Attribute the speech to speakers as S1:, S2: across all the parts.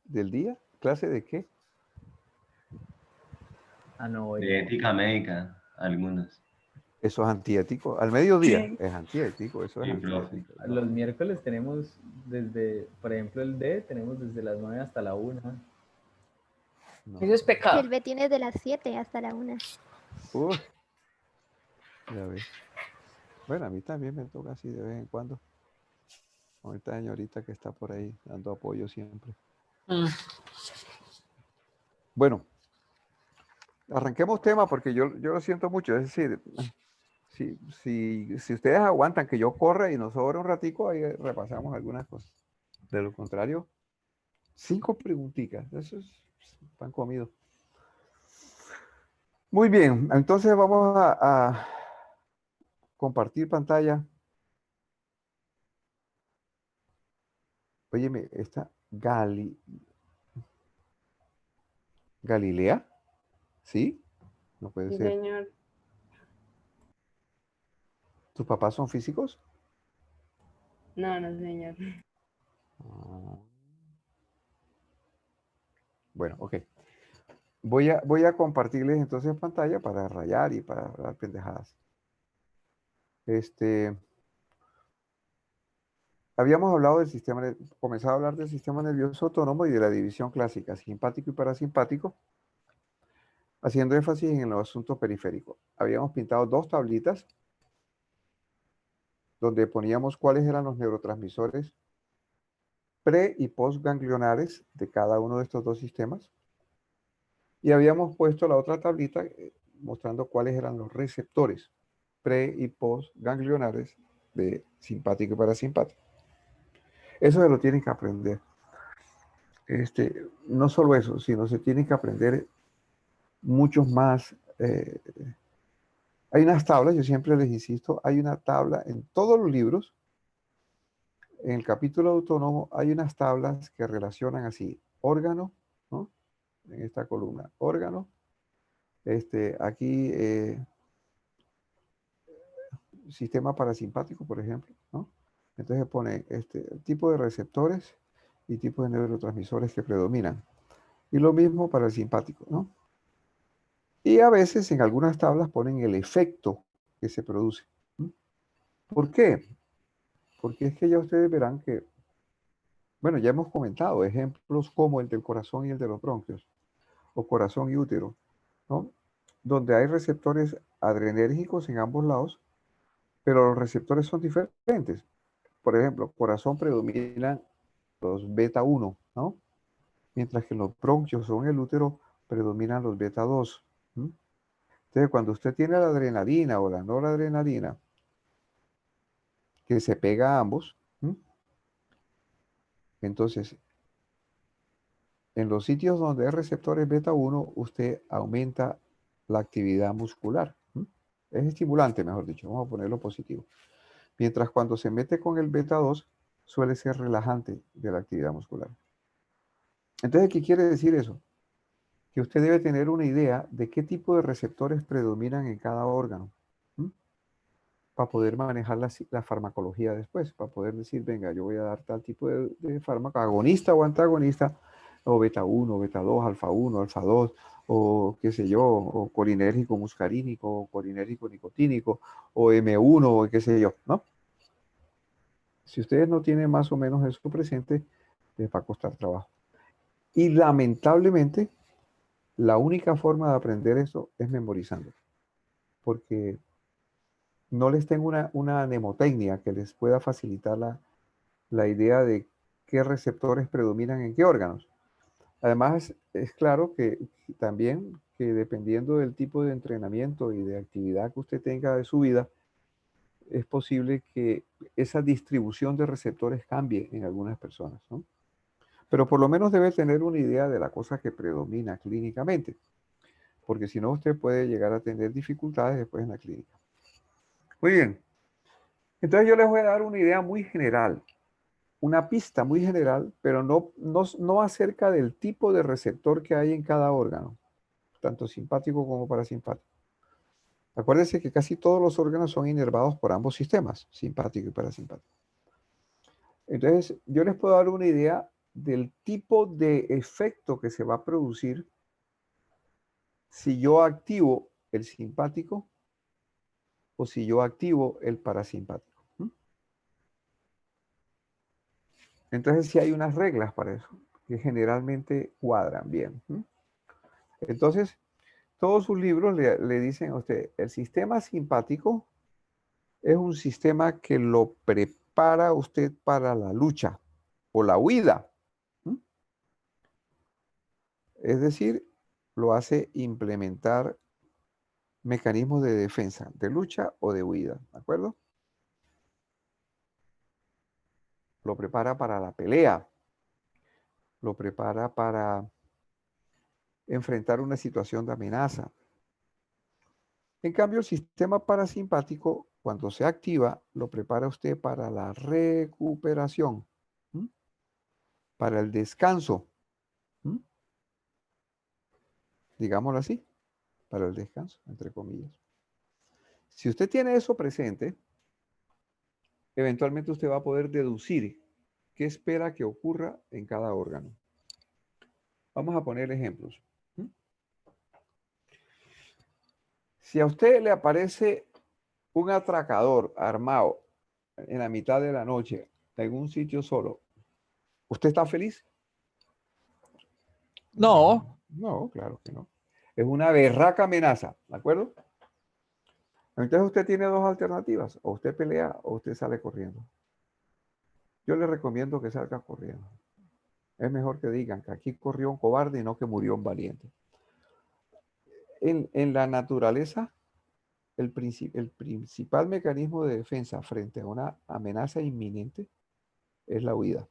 S1: del día. ¿Clase de qué?
S2: Ah, no, hoy
S3: De
S2: no.
S3: ética médica, algunos.
S1: Eso es antiético. Al mediodía
S2: Sí.
S1: es antiético, eso es
S3: Sí, profe.
S1: antiético. No.
S2: Los miércoles tenemos desde, por ejemplo, el D, tenemos desde las 9 hasta la 1.
S1: No.
S4: Eso es pecado.
S5: El B tiene de las 7 hasta la 1.
S1: Uy, ya ves. Bueno, a mí también me toca así de vez en cuando. Con esta señorita que está por ahí dando apoyo siempre.
S4: Mm.
S1: Bueno, arranquemos tema porque yo lo siento mucho. Es decir, si ustedes aguantan que yo corra y nos sobre un ratico, ahí repasamos algunas cosas. De lo contrario, 5 preguntitas. Eso es pan comido. Muy bien, entonces vamos a compartir pantalla. Óyeme, esta Galilea, ¿sí? No puede
S4: Sí,
S1: ser.
S4: señor.
S1: ¿Tus papás son físicos?
S4: No, no, señor.
S1: Ah. Bueno, ok. Voy a compartirles entonces pantalla para rayar y para dar pendejadas. Habíamos hablado del sistema, comenzado a hablar del sistema nervioso autónomo y de la división clásica, simpático y parasimpático, haciendo énfasis en el asunto periférico. Habíamos pintado 2 tablitas donde poníamos cuáles eran los neurotransmisores pre- y postganglionares de cada uno de estos 2 sistemas. Y habíamos puesto la otra tablita mostrando cuáles eran los receptores pre- y postganglionares de simpático y parasimpático. Eso se lo tienen que aprender. No solo eso, sino se tienen que aprender muchos más. Hay unas tablas, yo siempre les insisto, hay una tabla en todos los libros. En el capítulo autónomo hay unas tablas que relacionan así, órgano, ¿no? En esta columna, órgano. Aquí, sistema parasimpático, por ejemplo, ¿no? Entonces pone tipo de receptores y tipo de neurotransmisores que predominan. Y lo mismo para el simpático, ¿no? Y a veces en algunas tablas ponen el efecto que se produce. ¿No? ¿Por qué? Porque es que ya ustedes verán que, bueno, ya hemos comentado ejemplos como el del corazón y el de los bronquios, o corazón y útero, ¿no? Donde hay receptores adrenérgicos en ambos lados, pero los receptores son diferentes. Por ejemplo, corazón predominan los beta 1, ¿no? Mientras que en los bronquios o en el útero predominan los beta 2. ¿No? Entonces, cuando usted tiene la adrenalina o la noradrenalina, que se pega a ambos, ¿no? Entonces, en los sitios donde hay receptores beta 1, usted aumenta la actividad muscular. ¿No? Es estimulante, mejor dicho, vamos a ponerlo positivo. Mientras cuando se mete con el beta 2, suele ser relajante de la actividad muscular. Entonces, ¿qué quiere decir eso? Que usted debe tener una idea de qué tipo de receptores predominan en cada órgano, ¿m? Para poder manejar la farmacología después, para poder decir, venga, yo voy a dar tal tipo de fármaco, agonista o antagonista, o beta 1, beta 2, alfa 1, alfa 2, o qué sé yo, o colinérgico muscarínico, o colinérgico nicotínico, o M1, o qué sé yo, ¿no? Si ustedes no tienen más o menos eso presente, les va a costar trabajo. Y lamentablemente, la única forma de aprender eso es memorizando, porque no les tengo una mnemotecnia que les pueda facilitar la idea de qué receptores predominan en qué órganos. Además, es claro que también que dependiendo del tipo de entrenamiento y de actividad que usted tenga de su vida, es posible que esa distribución de receptores cambie en algunas personas, ¿no? Pero por lo menos debe tener una idea de la cosa que predomina clínicamente, porque si no usted puede llegar a tener dificultades después en la clínica. Muy bien. Entonces yo les voy a dar una idea muy general, una pista muy general, pero no acerca del tipo de receptor que hay en cada órgano, tanto simpático como parasimpático. Acuérdense que casi todos los órganos son inervados por ambos sistemas, simpático y parasimpático. Entonces yo les puedo dar una idea del tipo de efecto que se va a producir si yo activo el simpático o si yo activo el parasimpático. Entonces sí hay unas reglas para eso, que generalmente cuadran bien. Entonces, todos sus libros le dicen a usted, el sistema simpático es un sistema que lo prepara a usted para la lucha o la huida. Es decir, lo hace implementar mecanismos de defensa, de lucha o de huida, ¿de acuerdo? Lo prepara para la pelea, lo prepara para enfrentar una situación de amenaza. En cambio, el sistema parasimpático, cuando se activa, lo prepara usted para la recuperación, para el descanso, digámoslo así, para el descanso, entre comillas. Si usted tiene eso presente, eventualmente usted va a poder deducir qué espera que ocurra en cada órgano. Vamos a poner ejemplos. Si a usted le aparece un atracador armado en la mitad de la noche en un sitio solo, ¿usted está feliz?
S6: No.
S1: No, claro que no. Es una berraca amenaza, ¿de acuerdo? Entonces usted tiene dos alternativas, o usted pelea o usted sale corriendo. Yo le recomiendo que salga corriendo. Es mejor que digan que aquí corrió un cobarde y no que murió un valiente. En la naturaleza, el principal mecanismo de defensa frente a una amenaza inminente es la huida.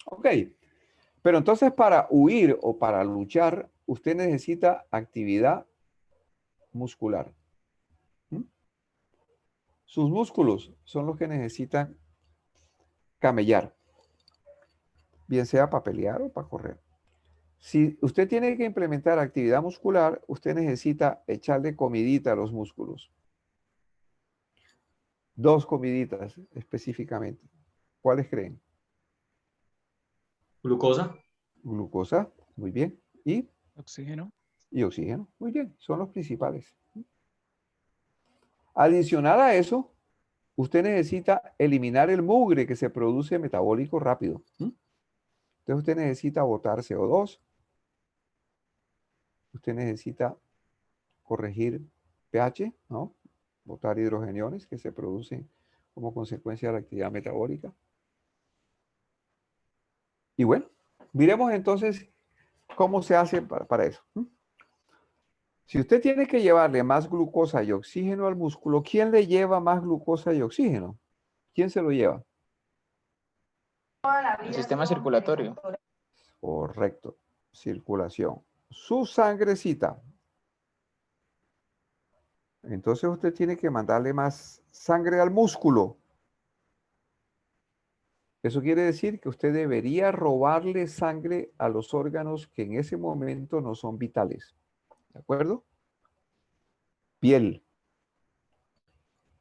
S1: Ok, pero entonces para huir o para luchar, usted necesita actividad muscular. Sus músculos son los que necesitan camellar, bien sea para pelear o para correr. Si usted tiene que implementar actividad muscular, usted necesita echarle comidita a los músculos. 2 comiditas específicamente. ¿Cuáles creen?
S7: Glucosa.
S1: Glucosa, muy bien. Y
S6: Oxígeno.
S1: oxígeno, muy bien. Son los principales. Adicional a eso, usted necesita eliminar el mugre que se produce metabólico rápido. Entonces usted necesita botar CO2. Usted necesita corregir pH, ¿no? Botar hidrogeniones que se producen como consecuencia de la actividad metabólica. Y bueno, miremos entonces cómo se hace para eso. Si usted tiene que llevarle más glucosa y oxígeno al músculo, ¿quién le lleva más glucosa y oxígeno? ¿Quién se lo lleva?
S8: El sistema circulatorio.
S1: Correcto, circulación. Su sangrecita. Entonces usted tiene que mandarle más sangre al músculo. Eso quiere decir que usted debería robarle sangre a los órganos que en ese momento no son vitales. ¿De acuerdo? Piel.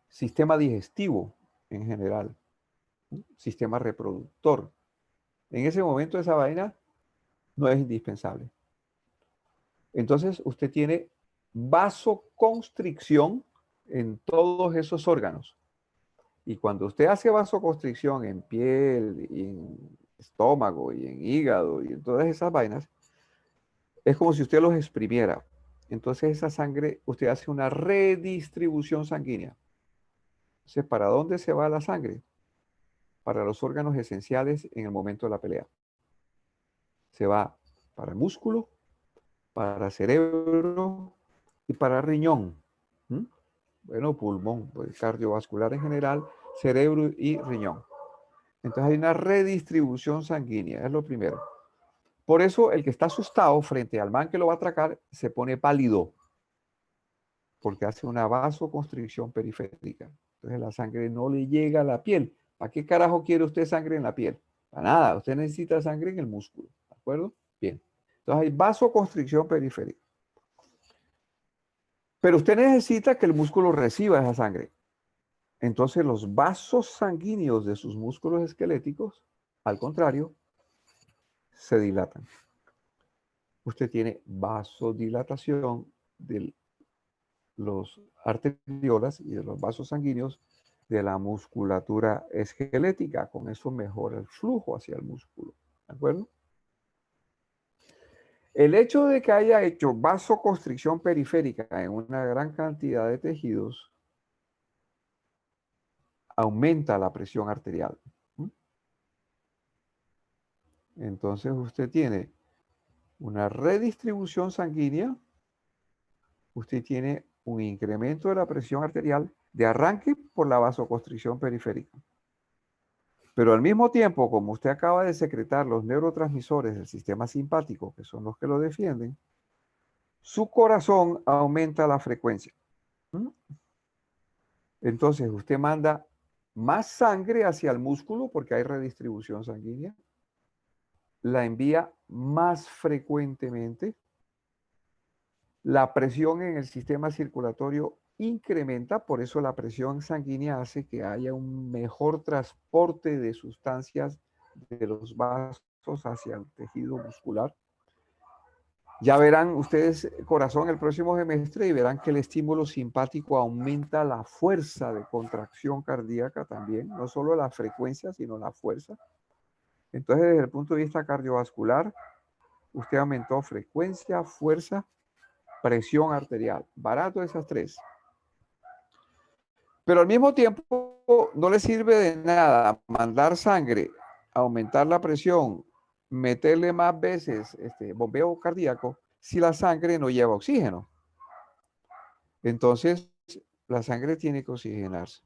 S1: Sistema digestivo en general. Sistema reproductor. En ese momento esa vaina no es indispensable. Entonces usted tiene vasoconstricción en todos esos órganos. Y cuando usted hace vasoconstricción en piel, y en estómago, y en hígado, y en todas esas vainas, es como si usted los exprimiera. Entonces esa sangre, usted hace una redistribución sanguínea. Entonces, ¿para dónde se va la sangre? Para los órganos esenciales en el momento de la pelea. Se va para el músculo, para cerebro y para riñón. Bueno, pulmón, pues, cardiovascular en general, cerebro y riñón. Entonces hay una redistribución sanguínea, es lo primero. Por eso el que está asustado frente al man que lo va a atracar se pone pálido, porque hace una vasoconstricción periférica. Entonces la sangre no le llega a la piel. ¿Para qué carajo quiere usted sangre en la piel? Para nada, usted necesita sangre en el músculo, ¿de acuerdo? Bien. Entonces hay vasoconstricción periférica. Pero usted necesita que el músculo reciba esa sangre. Entonces los vasos sanguíneos de sus músculos esqueléticos, al contrario, se dilatan. Usted tiene vasodilatación de los arteriolas y de los vasos sanguíneos de la musculatura esquelética. Con eso mejora el flujo hacia el músculo. ¿De acuerdo? El hecho de que haya hecho vasoconstricción periférica en una gran cantidad de tejidos aumenta la presión arterial. Entonces usted tiene una redistribución sanguínea, usted tiene un incremento de la presión arterial de arranque por la vasoconstricción periférica. Pero al mismo tiempo, como usted acaba de secretar los neurotransmisores del sistema simpático, que son los que lo defienden, su corazón aumenta la frecuencia. Entonces usted manda más sangre hacia el músculo porque hay redistribución sanguínea, la envía más frecuentemente, la presión en el sistema circulatorio incrementa, por eso la presión sanguínea hace que haya un mejor transporte de sustancias de los vasos hacia el tejido muscular. Ya verán ustedes corazón el próximo semestre y verán que el estímulo simpático aumenta la fuerza de contracción cardíaca también, no solo la frecuencia, sino la fuerza. Entonces, desde el punto de vista cardiovascular, usted aumentó frecuencia, fuerza, presión arterial. Barato esas tres. Pero al mismo tiempo no le sirve de nada mandar sangre, aumentar la presión, meterle más veces bombeo cardíaco si la sangre no lleva oxígeno. Entonces, la sangre tiene que oxigenarse.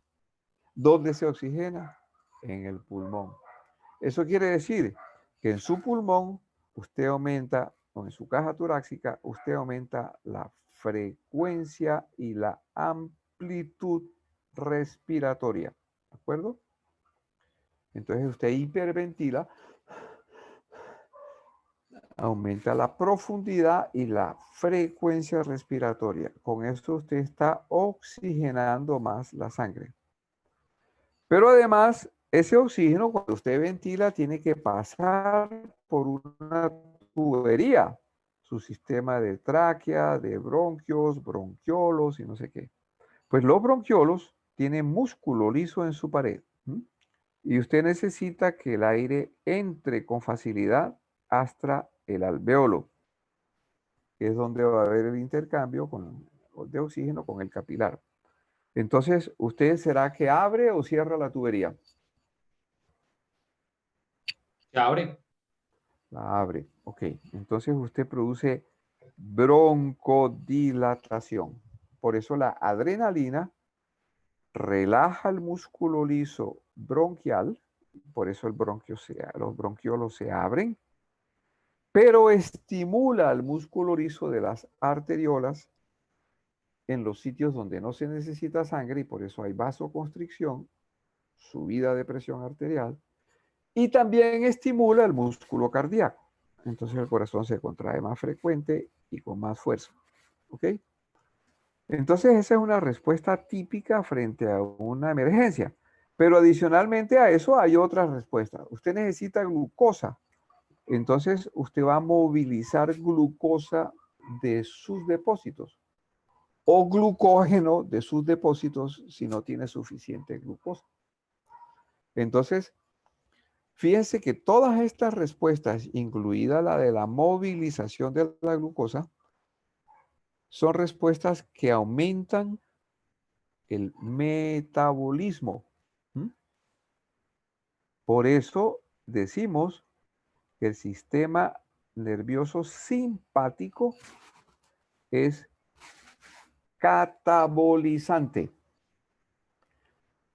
S1: ¿Dónde se oxigena? En el pulmón. Eso quiere decir que en su pulmón usted aumenta, o en su caja torácica, usted aumenta la frecuencia y la amplitud respiratoria. ¿De acuerdo? Entonces usted hiperventila, aumenta la profundidad y la frecuencia respiratoria. Con esto usted está oxigenando más la sangre. Pero además, ese oxígeno, cuando usted ventila, tiene que pasar por una tubería. Su sistema de tráquea, de bronquios, bronquiolos y no sé qué. Pues los bronquiolos tienen músculo liso en su pared. Y usted necesita que el aire entre con facilidad hasta el alvéolo, que es donde va a haber el intercambio de oxígeno con el capilar. Entonces, ¿usted será que abre o cierra la tubería?
S6: Se abre.
S1: La abre. Ok. Entonces usted produce broncodilatación. Por eso la adrenalina relaja el músculo liso bronquial. Por eso los bronquiolos se abren. Pero estimula el músculo liso de las arteriolas en los sitios donde no se necesita sangre y por eso hay vasoconstricción, subida de presión arterial. Y también estimula el músculo cardíaco. Entonces el corazón se contrae más frecuente y con más fuerza. ¿Ok? Entonces esa es una respuesta típica frente a una emergencia. Pero adicionalmente a eso hay otra respuesta. Usted necesita glucosa. Entonces usted va a movilizar glucosa de sus depósitos o glucógeno de sus depósitos si no tiene suficiente glucosa. Entonces, fíjense que todas estas respuestas, incluida la de la movilización de la glucosa, son respuestas que aumentan el metabolismo. Por eso decimos que el sistema nervioso simpático es catabolizante,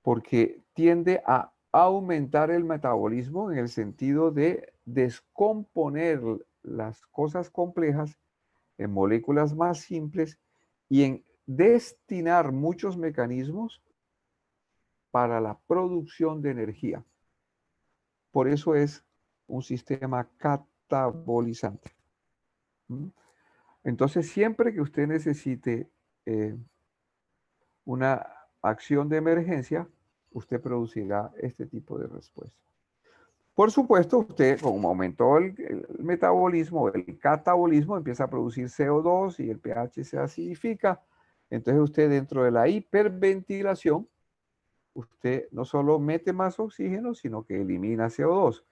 S1: porque tiende a aumentar el metabolismo en el sentido de descomponer las cosas complejas en moléculas más simples y en destinar muchos mecanismos para la producción de energía. Por eso es un sistema catabolizante. Entonces, siempre que usted necesite una acción de emergencia, usted producirá este tipo de respuesta. Por supuesto, usted, como aumentó el metabolismo, el catabolismo, empieza a producir CO2 y el pH se acidifica. Entonces usted dentro de la hiperventilación, usted no solo mete más oxígeno, sino que elimina CO2.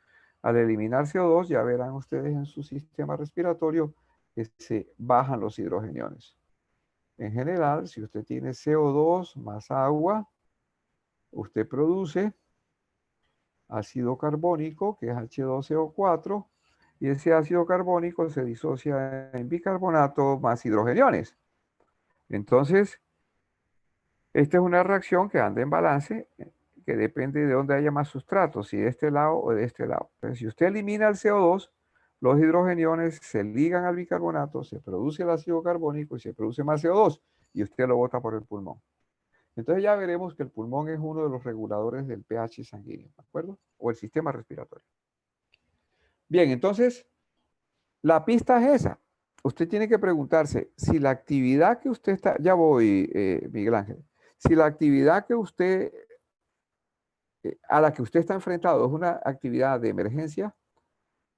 S1: Al eliminar CO2, ya verán ustedes en su sistema respiratorio que se bajan los hidrogeniones. En general, si usted tiene CO2 más agua, usted produce ácido carbónico, que es H2CO4, y ese ácido carbónico se disocia en bicarbonato más hidrogeniones. Entonces, esta es una reacción que anda en balance, que depende de dónde haya más sustrato, si de este lado o de este lado. Entonces, si usted elimina el CO2, los hidrogeniones se ligan al bicarbonato, se produce el ácido carbónico y se produce más CO2, y usted lo bota por el pulmón. Entonces ya veremos que el pulmón es uno de los reguladores del pH sanguíneo, ¿de acuerdo? O el sistema respiratorio. Bien, entonces, la pista es esa. Usted tiene que preguntarse si la actividad que usted está, ya voy, Miguel Ángel, si la actividad que usted, a la que usted está enfrentado es una actividad de emergencia,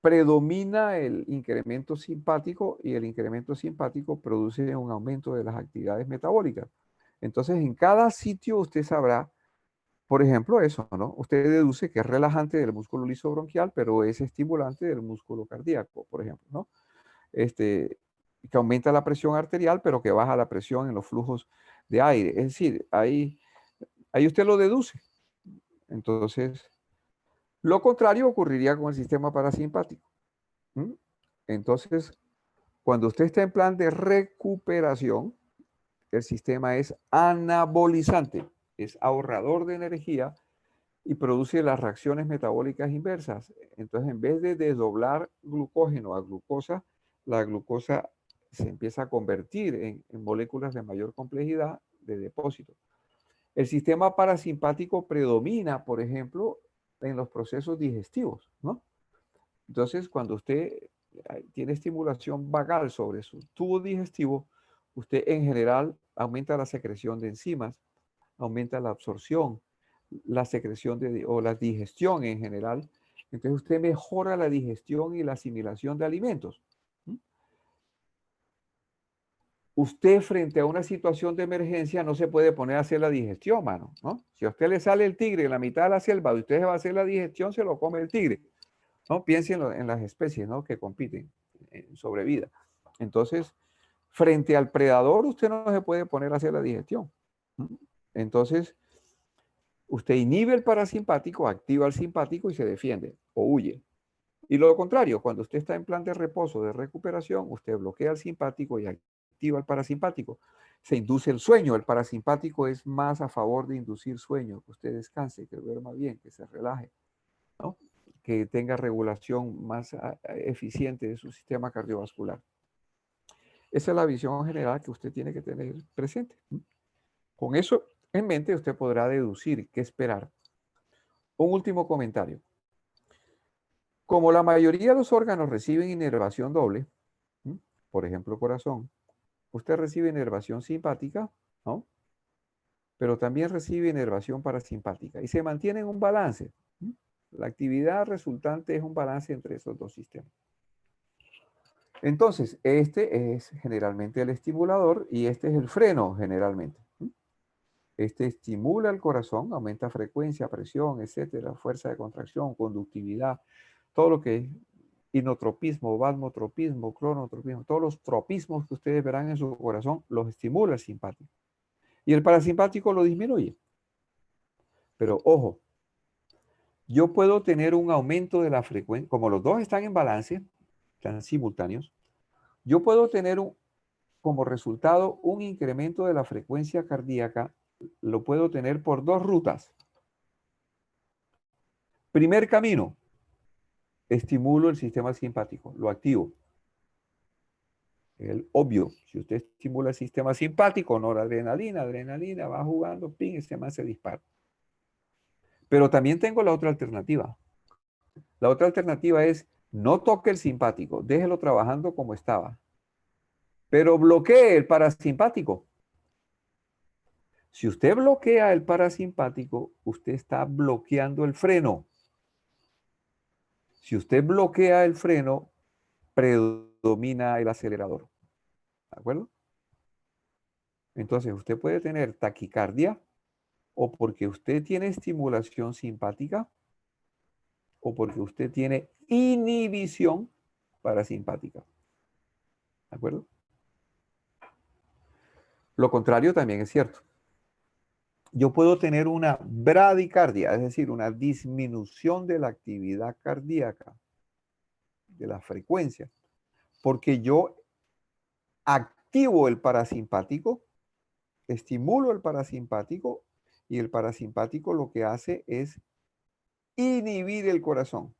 S1: predomina el incremento simpático y el incremento simpático produce un aumento de las actividades metabólicas. Entonces, en cada sitio usted sabrá, por ejemplo, eso, ¿no? Usted deduce que es relajante del músculo liso bronquial, pero es estimulante del músculo cardíaco, por ejemplo, ¿no? Que aumenta la presión arterial, pero que baja la presión en los flujos de aire. Es decir, ahí usted lo deduce. Entonces, lo contrario ocurriría con el sistema parasimpático. Entonces, cuando usted está en plan de recuperación, el sistema es anabolizante, es ahorrador de energía y produce las reacciones metabólicas inversas. Entonces, en vez de desdoblar glucógeno a glucosa, la glucosa se empieza a convertir en moléculas de mayor complejidad de depósito. El sistema parasimpático predomina, por ejemplo, en los procesos digestivos, ¿no? Entonces, cuando usted tiene estimulación vagal sobre su tubo digestivo, usted en general aumenta la secreción de enzimas, aumenta la absorción, la secreción o la digestión en general. Entonces usted mejora la digestión y la asimilación de alimentos. Usted frente a una situación de emergencia no se puede poner a hacer la digestión, mano, ¿no? Si a usted le sale el tigre en la mitad de la selva y usted va a hacer la digestión, se lo come el tigre, ¿no? Piensen en las especies, ¿no? Que compiten en sobrevida. Entonces, frente al predador, usted no se puede poner a hacer la digestión. Entonces, usted inhibe el parasimpático, activa el simpático y se defiende o huye. Y lo contrario, cuando usted está en plan de reposo, de recuperación, usted bloquea el simpático y activa el parasimpático. Se induce el sueño. El parasimpático es más a favor de inducir sueño, que usted descanse, que duerma bien, que se relaje, ¿no? Que tenga regulación más eficiente de su sistema cardiovascular. Esa es la visión general que usted tiene que tener presente. Con eso en mente, usted podrá deducir qué esperar. Un último comentario. Como la mayoría de los órganos reciben inervación doble, por ejemplo, corazón, usted recibe inervación simpática, ¿no? Pero también recibe inervación parasimpática y se mantiene en un balance. La actividad resultante es un balance entre esos dos sistemas. Entonces, este es generalmente el estimulador y este es el freno generalmente. Este estimula el corazón, aumenta frecuencia, presión, etcétera, fuerza de contracción, conductividad, todo lo que es inotropismo, vasmotropismo, cronotropismo, todos los tropismos que ustedes verán en su corazón, los estimula el simpático. Y el parasimpático lo disminuye. Pero ojo, yo puedo tener un aumento de la frecuencia, como los dos están en balance, están simultáneos, yo puedo tener como resultado un incremento de la frecuencia cardíaca, lo puedo tener por dos rutas. Primer camino, estimulo el sistema simpático, lo activo. El obvio, si usted estimula el sistema simpático, noradrenalina, adrenalina, va jugando, ping, este man se dispara. Pero también tengo la otra alternativa. La otra alternativa es no toque el simpático, déjelo trabajando como estaba. Pero bloquee el parasimpático. Si usted bloquea el parasimpático, usted está bloqueando el freno. Si usted bloquea el freno, predomina el acelerador. ¿De acuerdo? Entonces, usted puede tener taquicardia o porque usted tiene estimulación simpática o porque usted tiene inhibición parasimpática. ¿De acuerdo? Lo contrario también es cierto. Yo puedo tener una bradicardia, es decir, una disminución de la actividad cardíaca, de la frecuencia, porque yo activo el parasimpático, estimulo el parasimpático y el parasimpático lo que hace es inhibir el corazón.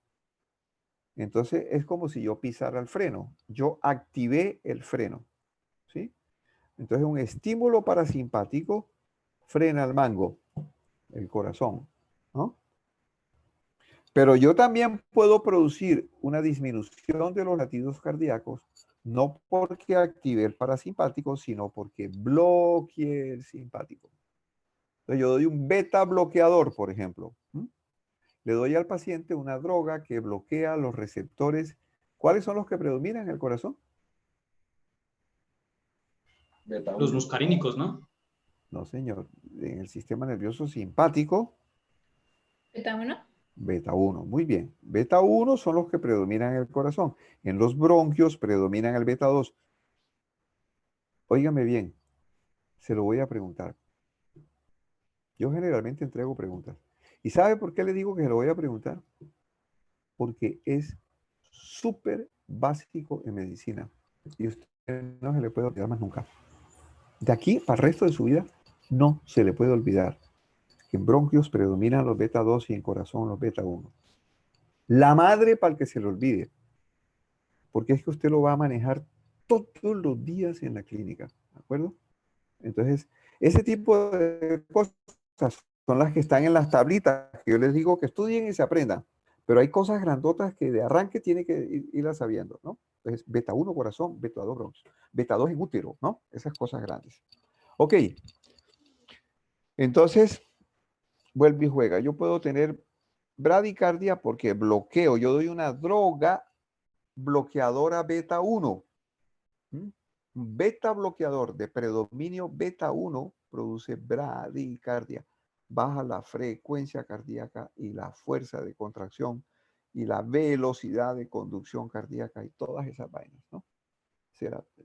S1: Entonces es como si yo pisara el freno. Yo activé el freno, ¿sí? Entonces un estímulo parasimpático frena el mango, el corazón, ¿no? Pero yo también puedo producir una disminución de los latidos cardíacos, no porque active el parasimpático, sino porque bloquee el simpático. Entonces yo doy un beta bloqueador, por ejemplo. Le doy al paciente una droga que bloquea los receptores. ¿Cuáles son los que predominan en el corazón?
S6: Los muscarínicos, ¿no?
S1: No, señor. En el sistema nervioso simpático,
S4: ¿Beta 1?
S1: beta 1. Muy bien. Beta 1 son los que predominan en el corazón. En los bronquios predominan el beta 2. Óigame bien, se lo voy a preguntar. Yo generalmente entrego preguntas. ¿Y sabe por qué le digo que se lo voy a preguntar? Porque es súper básico en medicina. Y usted no se le puede olvidar más nunca. De aquí para el resto de su vida, no se le puede olvidar que en bronquios predominan los beta 2 y en corazón los beta 1. La madre para el que se le olvide. Porque es que usted lo va a manejar todos los días en la clínica. ¿De acuerdo? Entonces, ese tipo de cosas son las que están en las tablitas, que yo les digo que estudien y se aprendan. Pero hay cosas grandotas que de arranque tiene que irlas sabiendo, ¿no? Entonces, beta 1 corazón, beta 2 bronquios, beta 2 en útero, ¿no? Esas cosas grandes. Ok. Entonces, vuelve y juega. Yo puedo tener bradicardia porque bloqueo. Yo doy una droga bloqueadora beta 1. Un beta bloqueador de predominio beta 1 produce bradicardia. Baja la frecuencia cardíaca y la fuerza de contracción y la velocidad de conducción cardíaca y todas esas vainas, ¿no?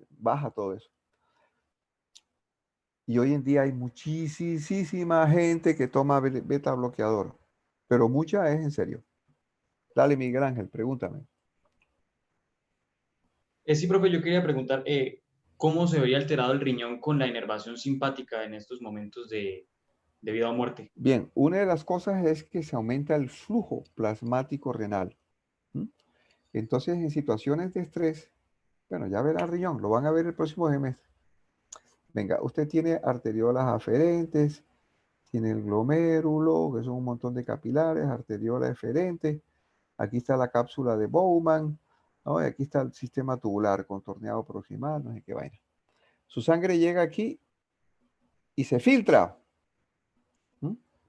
S1: Baja todo eso. Y hoy en día hay muchísima gente que toma beta bloqueador, pero mucha es en serio. Dale, Miguel Ángel, pregúntame.
S6: Sí, profe, yo quería preguntar, ¿cómo se vería alterado el riñón con la inervación simpática en estos momentos de vida o muerte?
S1: Bien, una de las cosas es que se aumenta el flujo plasmático renal. Entonces, en situaciones de estrés, bueno, ya verá el riñón, lo van a ver el próximo semestre. Venga, usted tiene arteriolas aferentes, tiene el glomérulo, que son un montón de capilares, arteriolas eferentes. Aquí está la cápsula de Bowman, ¿no? Y aquí está el sistema tubular contorneado proximal, no sé qué vaina. Su sangre llega aquí y se filtra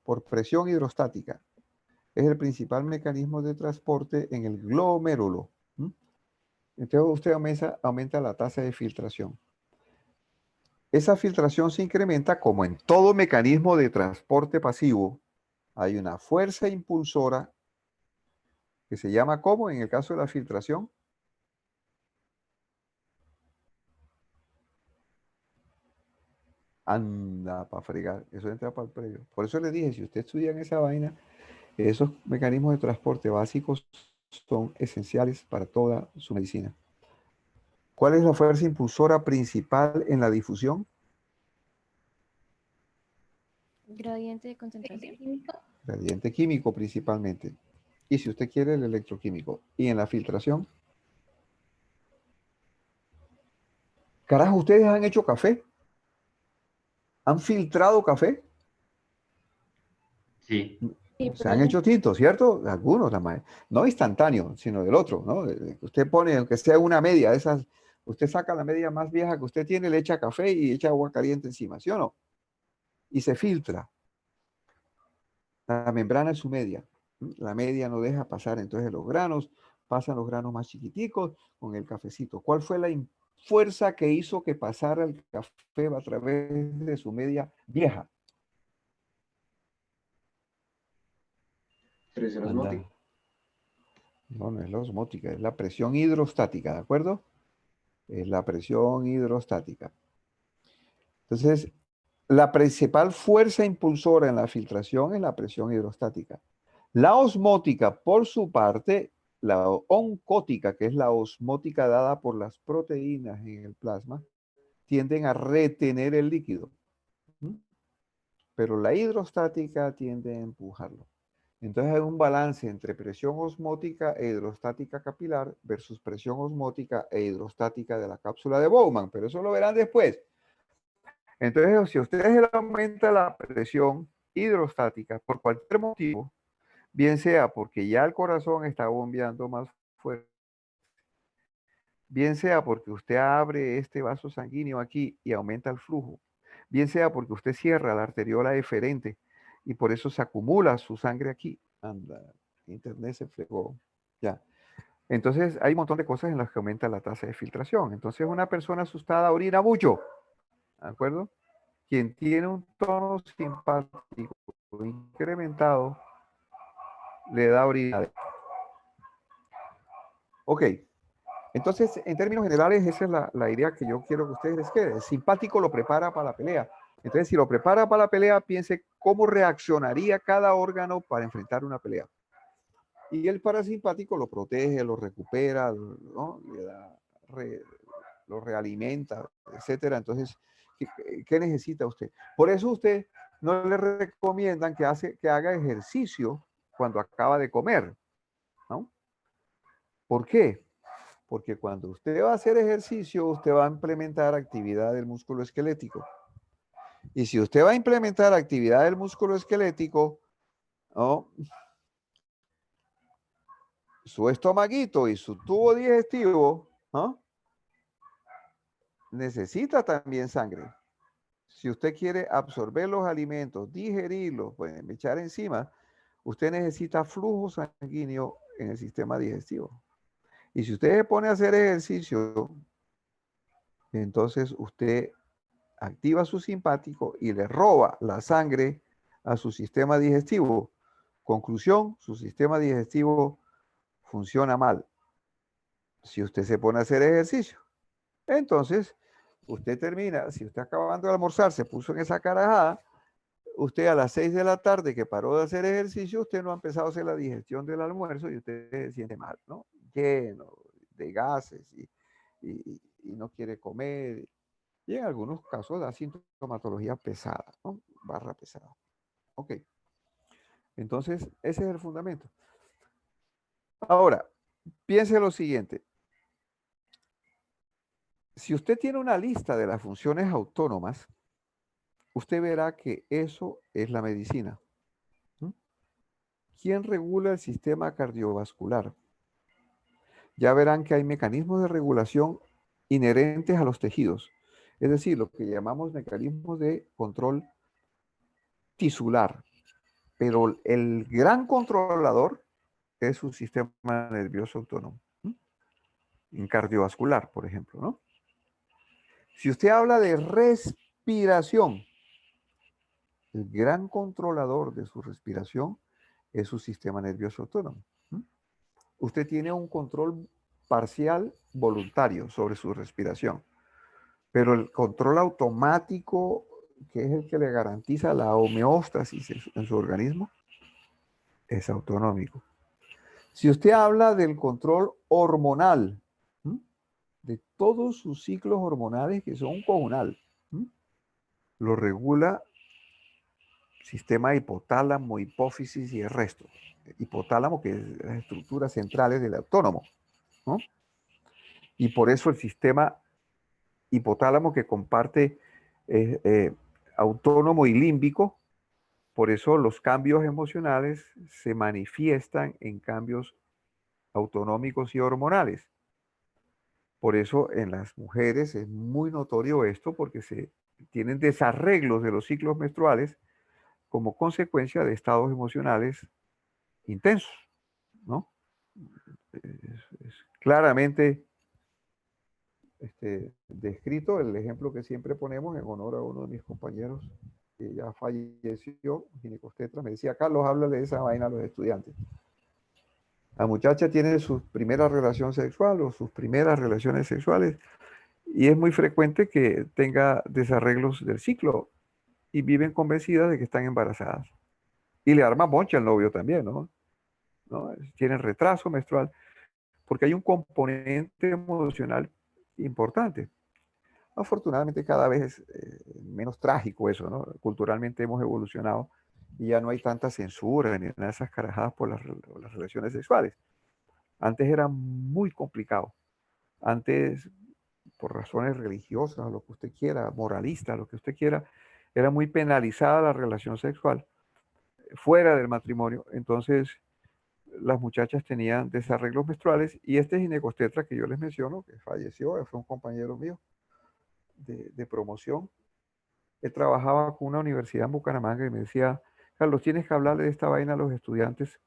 S1: por presión hidrostática. Es el principal mecanismo de transporte en el glomérulo. Entonces usted aumenta la tasa de filtración. Esa filtración se incrementa como en todo mecanismo de transporte pasivo. Hay una fuerza impulsora que se llama ¿cómo? En el caso de la filtración. Anda para fregar. Eso entra para el previo. Por eso le dije, si usted estudia en esa vaina, esos mecanismos de transporte básicos son esenciales para toda su medicina. ¿Cuál es la fuerza impulsora principal en la difusión?
S5: Gradiente de concentración.
S1: Gradiente químico principalmente. Y si usted quiere, el electroquímico. Y en la filtración. Carajo, ¿ustedes han hecho café? ¿Han filtrado café?
S3: Sí,
S5: Sí,
S1: Se han hecho tintos, ¿cierto? Algunos, no instantáneo, sino del otro, ¿no? Usted pone, aunque sea una media de esas, usted saca la media más vieja que usted tiene, le echa café y echa agua caliente encima, ¿sí o no? Y se filtra. La membrana es su media. La media no deja pasar entonces los granos, pasan los granos más chiquiticos con el cafecito. ¿Cuál fue la fuerza que hizo que pasara el café a través de su media vieja?
S3: Presión
S1: Anda.
S3: osmótica.
S1: No, no es la osmótica, es la presión hidrostática, ¿de acuerdo? Es la presión hidrostática. Entonces, la principal fuerza impulsora en la filtración es la presión hidrostática. La osmótica, por su parte, la oncótica, que es la osmótica dada por las proteínas en el plasma, tienden a retener el líquido. Pero la hidrostática tiende a empujarlo. Entonces hay un balance entre presión osmótica e hidrostática capilar versus presión osmótica e hidrostática de la cápsula de Bowman, pero eso lo verán después. Entonces, si ustedes le aumentan la presión hidrostática por cualquier motivo, bien sea porque ya el corazón está bombeando más fuerte, bien sea porque usted abre este vaso sanguíneo aquí y aumenta el flujo, bien sea porque usted cierra la arteriola deferente y por eso se acumula su sangre aquí. Anda, internet se fregó. Ya. Entonces, hay un montón de cosas en las que aumenta la tasa de filtración. Entonces, una persona asustada orina mucho. ¿De acuerdo? Quien tiene un tono simpático incrementado le da orina. Ok. Entonces, en términos generales, esa es la idea que yo quiero que ustedes les quede. El simpático lo prepara para la pelea. Entonces, si lo prepara para la pelea, piense cómo reaccionaría cada órgano para enfrentar una pelea. Y el parasimpático lo protege, lo recupera, ¿no? Le da lo realimenta, etcétera. Entonces, ¿qué necesita usted? Por eso usted no le recomiendan que haga ejercicio cuando acaba de comer, ¿no? ¿Por qué? Porque cuando usted va a hacer ejercicio, usted va a implementar actividad del músculo esquelético. Y si usted va a implementar actividad del músculo esquelético, ¿no? Su estomaguito y su tubo digestivo, ¿no? Necesita también sangre. Si usted quiere absorber los alimentos, digerirlos, pues echar encima, usted necesita flujo sanguíneo en el sistema digestivo. Y si usted se pone a hacer ejercicio, entonces usted activa su simpático y le roba la sangre a su sistema digestivo. Conclusión, su sistema digestivo funciona mal. Si usted se pone a hacer ejercicio, entonces usted termina, si usted acabando de almorzar se puso en esa carajada, usted a las 6 de la tarde que paró de hacer ejercicio, usted no ha empezado a hacer la digestión del almuerzo y usted se siente mal, ¿no? Lleno de gases y no quiere comer. Y en algunos casos da sintomatología pesada, ¿no? Barra pesada. Ok. Entonces, ese es el fundamento. Ahora, piense lo siguiente. Si usted tiene una lista de las funciones autónomas, usted verá que eso es la medicina. ¿Quién regula el sistema cardiovascular? Ya verán que hay mecanismos de regulación inherentes a los tejidos, es decir, lo que llamamos mecanismos de control tisular. Pero el gran controlador es su sistema nervioso autónomo, en cardiovascular, por ejemplo, ¿no? Si usted habla de respiración, el gran controlador de su respiración es su sistema nervioso autónomo. Usted tiene un control parcial voluntario sobre su respiración, pero el control automático, que es el que le garantiza la homeostasis en su organismo, es autonómico. Si usted habla del control hormonal, de todos sus ciclos hormonales que son comunal, lo regula sistema hipotálamo, hipófisis y el resto. Hipotálamo, que es las estructuras centrales del autónomo, ¿no? Y por eso el sistema hipotálamo que comparte autónomo y límbico, por eso los cambios emocionales se manifiestan en cambios autonómicos y hormonales. Por eso en las mujeres es muy notorio esto porque se tienen desarreglos de los ciclos menstruales como consecuencia de estados emocionales intensos, ¿no? Es claramente descrito el ejemplo que siempre ponemos en honor a uno de mis compañeros que ya falleció, ginecostetra, me decía, Carlos, háblale de esa vaina a los estudiantes. La muchacha tiene su primera relación sexual o sus primeras relaciones sexuales y es muy frecuente que tenga desarreglos del ciclo y viven convencidas de que están embarazadas. Y le arma boncha al novio también, ¿no? Tienen retraso menstrual porque hay un componente emocional importante. Afortunadamente cada vez es menos trágico eso, ¿no? Culturalmente hemos evolucionado y ya no hay tanta censura ni nada de esas carajadas por las relaciones sexuales. Antes era muy complicado. Antes, por razones religiosas, lo que usted quiera, moralistas, lo que usted quiera, era muy penalizada la relación sexual fuera del matrimonio. Entonces, las muchachas tenían desarreglos menstruales y este ginecostetra que yo les menciono, que falleció, fue un compañero mío de promoción. Él trabajaba con una universidad en Bucaramanga y me decía, Carlos, tienes que hablarle de esta vaina a los estudiantes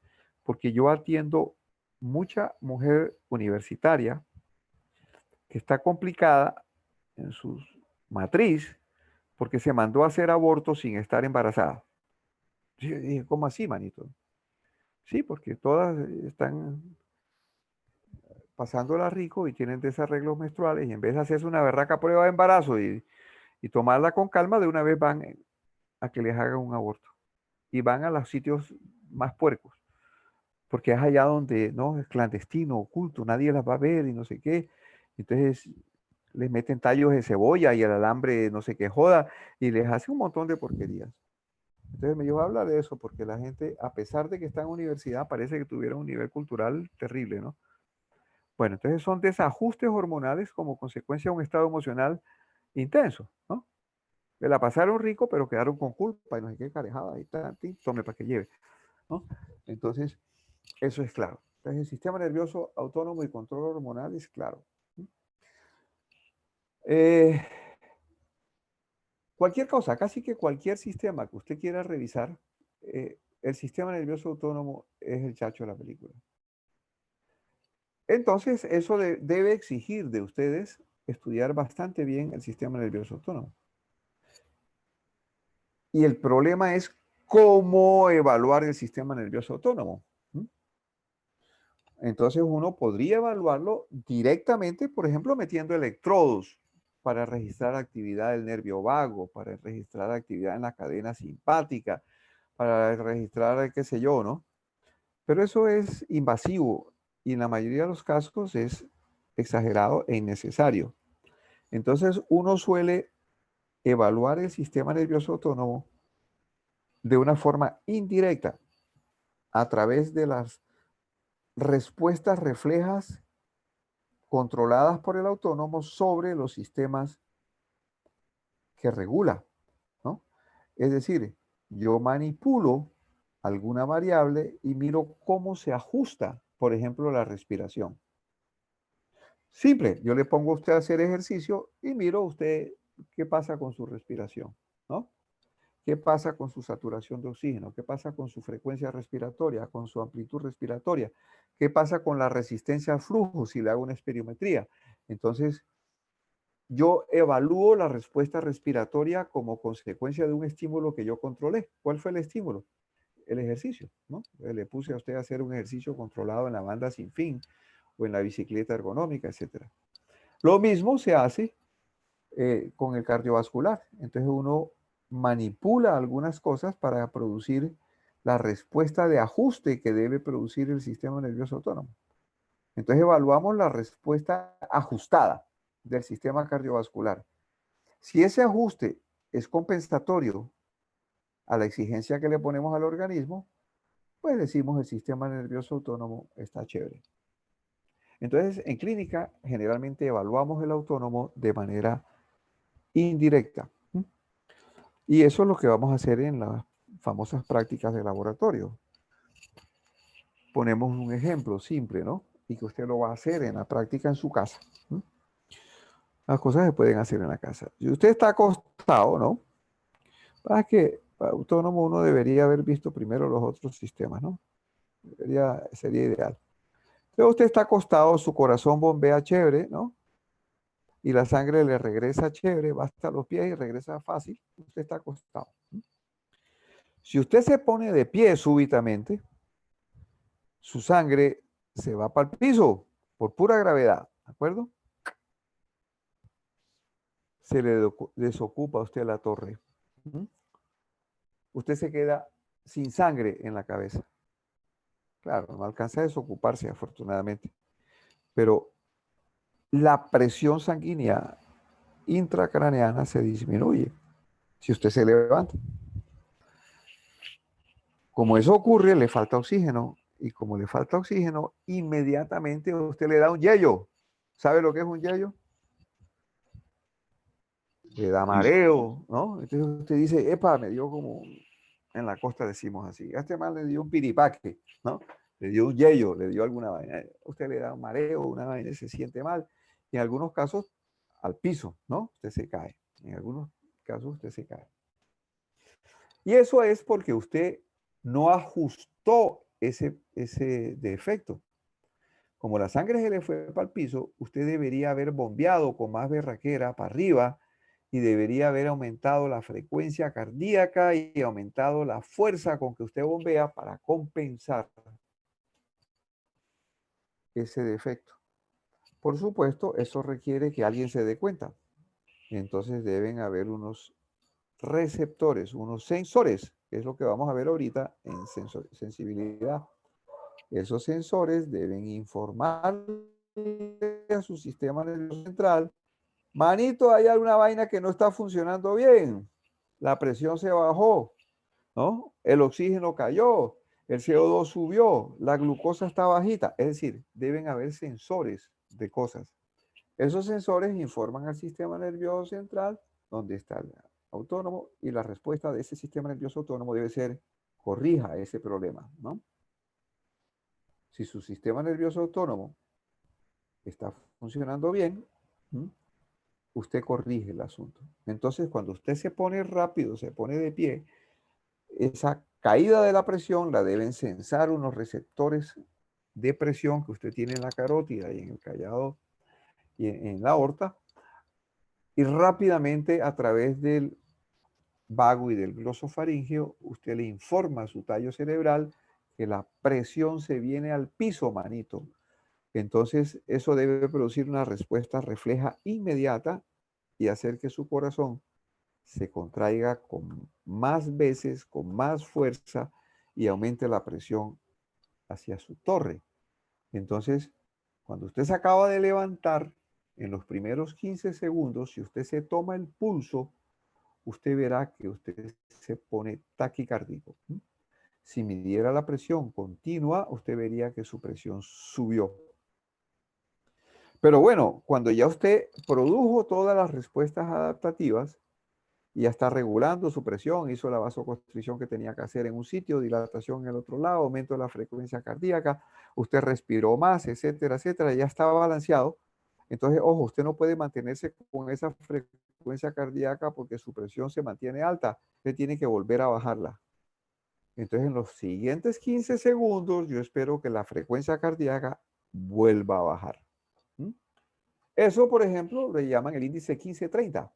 S1: porque yo atiendo mucha mujer universitaria que está complicada en su matriz porque se mandó a hacer aborto sin estar embarazada. Y yo dije, ¿cómo así, manito? Sí, porque todas están pasándola rico y tienen desarreglos menstruales y en vez de hacerse una berraca prueba de embarazo y tomarla con calma, de una vez van a que les hagan un aborto. Y van a los sitios más puercos, porque es allá donde no es clandestino, oculto, nadie las va a ver y no sé qué. Entonces les meten tallos de cebolla y el alambre no sé qué joda y les hace un montón de porquerías. Entonces me llevo a hablar de eso porque la gente, a pesar de que está en universidad, parece que tuviera un nivel cultural terrible, ¿no? Bueno, entonces son desajustes hormonales como consecuencia de un estado emocional intenso, ¿no? Me la pasaron rico, pero quedaron con culpa y no sé qué carejada y tal, tome para que lleve, ¿no? Entonces, eso es claro. Entonces, el sistema nervioso autónomo y control hormonal es claro. Cualquier cosa, casi que cualquier sistema que usted quiera revisar, el sistema nervioso autónomo es el chacho de la película. Entonces, eso debe exigir de ustedes estudiar bastante bien el sistema nervioso autónomo. Y el problema es cómo evaluar el sistema nervioso autónomo. Entonces uno podría evaluarlo directamente, por ejemplo, metiendo electrodos para registrar actividad del nervio vago, para registrar actividad en la cadena simpática, para registrar qué sé yo, ¿no? Pero eso es invasivo y en la mayoría de los casos es exagerado e innecesario. Entonces uno suele evaluar el sistema nervioso autónomo de una forma indirecta a través de las respuestas reflejas controladas por el autónomo sobre los sistemas que regula, ¿no? Es decir, yo manipulo alguna variable y miro cómo se ajusta, por ejemplo, la respiración. Simple, yo le pongo a usted a hacer ejercicio y miro usted qué pasa con su respiración, ¿no? ¿Qué pasa con su saturación de oxígeno? ¿Qué pasa con su frecuencia respiratoria, con su amplitud respiratoria? ¿Qué pasa con la resistencia al flujo si le hago una espirometría? Entonces, yo evalúo la respuesta respiratoria como consecuencia de un estímulo que yo controlé. ¿Cuál fue el estímulo? El ejercicio, ¿no? Le puse a usted a hacer un ejercicio controlado en la banda sin fin o en la bicicleta ergonómica, etc. Lo mismo se hace con el cardiovascular. Entonces uno manipula algunas cosas para producir la respuesta de ajuste que debe producir el sistema nervioso autónomo. Entonces evaluamos la respuesta ajustada del sistema cardiovascular. Si ese ajuste es compensatorio a la exigencia que le ponemos al organismo, pues decimos el sistema nervioso autónomo está chévere. Entonces, en clínica, generalmente evaluamos el autónomo de manera indirecta. Y eso es lo que vamos a hacer en las famosas prácticas de laboratorio. Ponemos un ejemplo simple, ¿no? Y que usted lo va a hacer en la práctica en su casa. Las cosas se pueden hacer en la casa. Si usted está acostado, ¿no? Para que para autónomo uno debería haber visto primero los otros sistemas, ¿no? Sería ideal. Entonces usted está acostado, su corazón bombea chévere, ¿no? Y la sangre le regresa chévere, va hasta los pies y regresa fácil. Usted está acostado. Si usted se pone de pie súbitamente, su sangre se va para el piso por pura gravedad, ¿de acuerdo? Se le desocupa a usted la torre. Usted se queda sin sangre en la cabeza. Claro, no alcanza a desocuparse, afortunadamente. Pero la presión sanguínea intracraneana se disminuye si usted se levanta. Como eso ocurre, le falta oxígeno. Y como le falta oxígeno, inmediatamente usted le da un yello. ¿Sabe lo que es un yello? Le da mareo, ¿no? Entonces usted dice, epa, me dio como, en la costa decimos así, a este mal le dio un piripaque, ¿no? Le dio un yello, le dio alguna vaina. Usted le da un mareo, una vaina, se siente mal. Y en algunos casos, al piso, ¿no? Usted se cae. En algunos casos, usted se cae. Y eso es porque usted no ajustó ese defecto. Como la sangre se le fue para el piso, usted debería haber bombeado con más berraquera para arriba y debería haber aumentado la frecuencia cardíaca y aumentado la fuerza con que usted bombea para compensar ese defecto. Por supuesto, eso requiere que alguien se dé cuenta. Entonces deben haber unos receptores, unos sensores, que es lo que vamos a ver ahorita en sensibilidad. Esos sensores deben informar a su sistema nervioso central: manito, hay alguna vaina que no está funcionando bien, la presión se bajó, ¿no? El oxígeno cayó, el CO2 subió, la glucosa está bajita. Es decir, deben haber sensores de cosas. Esos sensores informan al sistema nervioso central donde está el autónomo, y la respuesta de ese sistema nervioso autónomo debe ser: corrija ese problema, ¿no? Si su sistema nervioso autónomo está funcionando bien, usted corrige el asunto. Entonces, cuando usted se pone rápido, se pone de pie, esa caída de la presión la deben sensar unos receptores de presión que usted tiene en la carótida y en el callado y en la aorta, y rápidamente a través del vago y del glosofaringeo usted le informa a su tallo cerebral que la presión se viene al piso, manito. Entonces eso debe producir una respuesta refleja inmediata y hacer que su corazón se contraiga con más veces, con más fuerza, y aumente la presión hacia su torre. Entonces, cuando usted se acaba de levantar, en los primeros 15 segundos, si usted se toma el pulso, usted verá que usted se pone taquicárdico. Si midiera la presión continua, usted vería que su presión subió. Pero bueno, cuando ya usted produjo todas las respuestas adaptativas y ya está regulando su presión, hizo la vasoconstricción que tenía que hacer en un sitio, dilatación en el otro lado, aumento de la frecuencia cardíaca, usted respiró más, etcétera, etcétera, ya estaba balanceado. Entonces, ojo, usted no puede mantenerse con esa frecuencia cardíaca porque su presión se mantiene alta. Usted tiene que volver a bajarla. Entonces, en los siguientes 15 segundos, yo espero que la frecuencia cardíaca vuelva a bajar. Eso, por ejemplo, le llaman el índice 1530.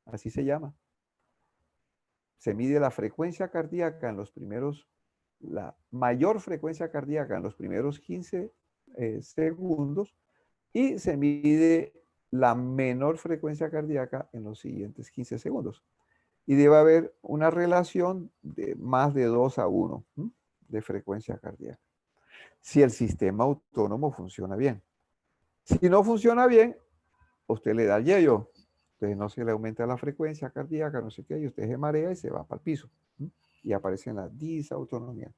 S1: Así se llama. Se mide la frecuencia cardíaca en los primeros, la mayor frecuencia cardíaca en los primeros 15 segundos, y se mide la menor frecuencia cardíaca en los siguientes 15 segundos. Y debe haber una relación de más de 2:1 de frecuencia cardíaca, si el sistema autónomo funciona bien. Si no funciona bien, usted le da el yello. Entonces no se le aumenta la frecuencia cardíaca, no sé qué, y usted se marea y se va para el piso. Y aparece en la disautonomía.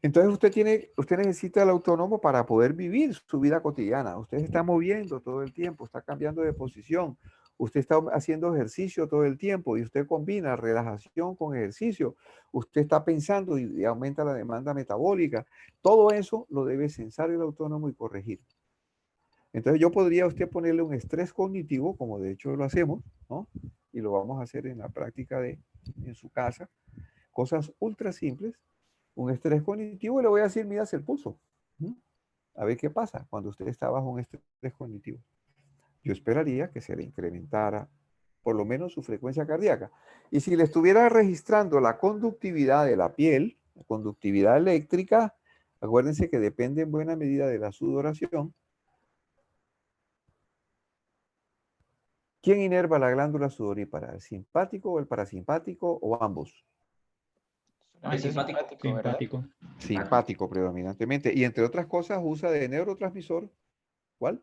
S1: Entonces usted necesita el autónomo para poder vivir su vida cotidiana. Usted se está moviendo todo el tiempo, está cambiando de posición, usted está haciendo ejercicio todo el tiempo, y usted combina relajación con ejercicio. Usted está pensando y aumenta la demanda metabólica. Todo eso lo debe censar el autónomo y corregir. Entonces yo podría a usted ponerle un estrés cognitivo, como de hecho lo hacemos, ¿no? Y lo vamos a hacer en la práctica en su casa. Cosas ultra simples. un estrés cognitivo y le voy a decir, midas el pulso. A ver qué pasa cuando usted está bajo un estrés cognitivo. Yo esperaría que se le incrementara por lo menos su frecuencia cardíaca. Y si le estuviera registrando la conductividad de la piel, la conductividad eléctrica, acuérdense que depende en buena medida de la sudoración. ¿Quién inerva la glándula sudorípara? ¿El simpático o el parasimpático o ambos?
S6: Es simpático.
S2: ¿verdad?
S6: Simpático.
S1: Simpático predominantemente. Y entre otras cosas usa de neurotransmisor, ¿cuál?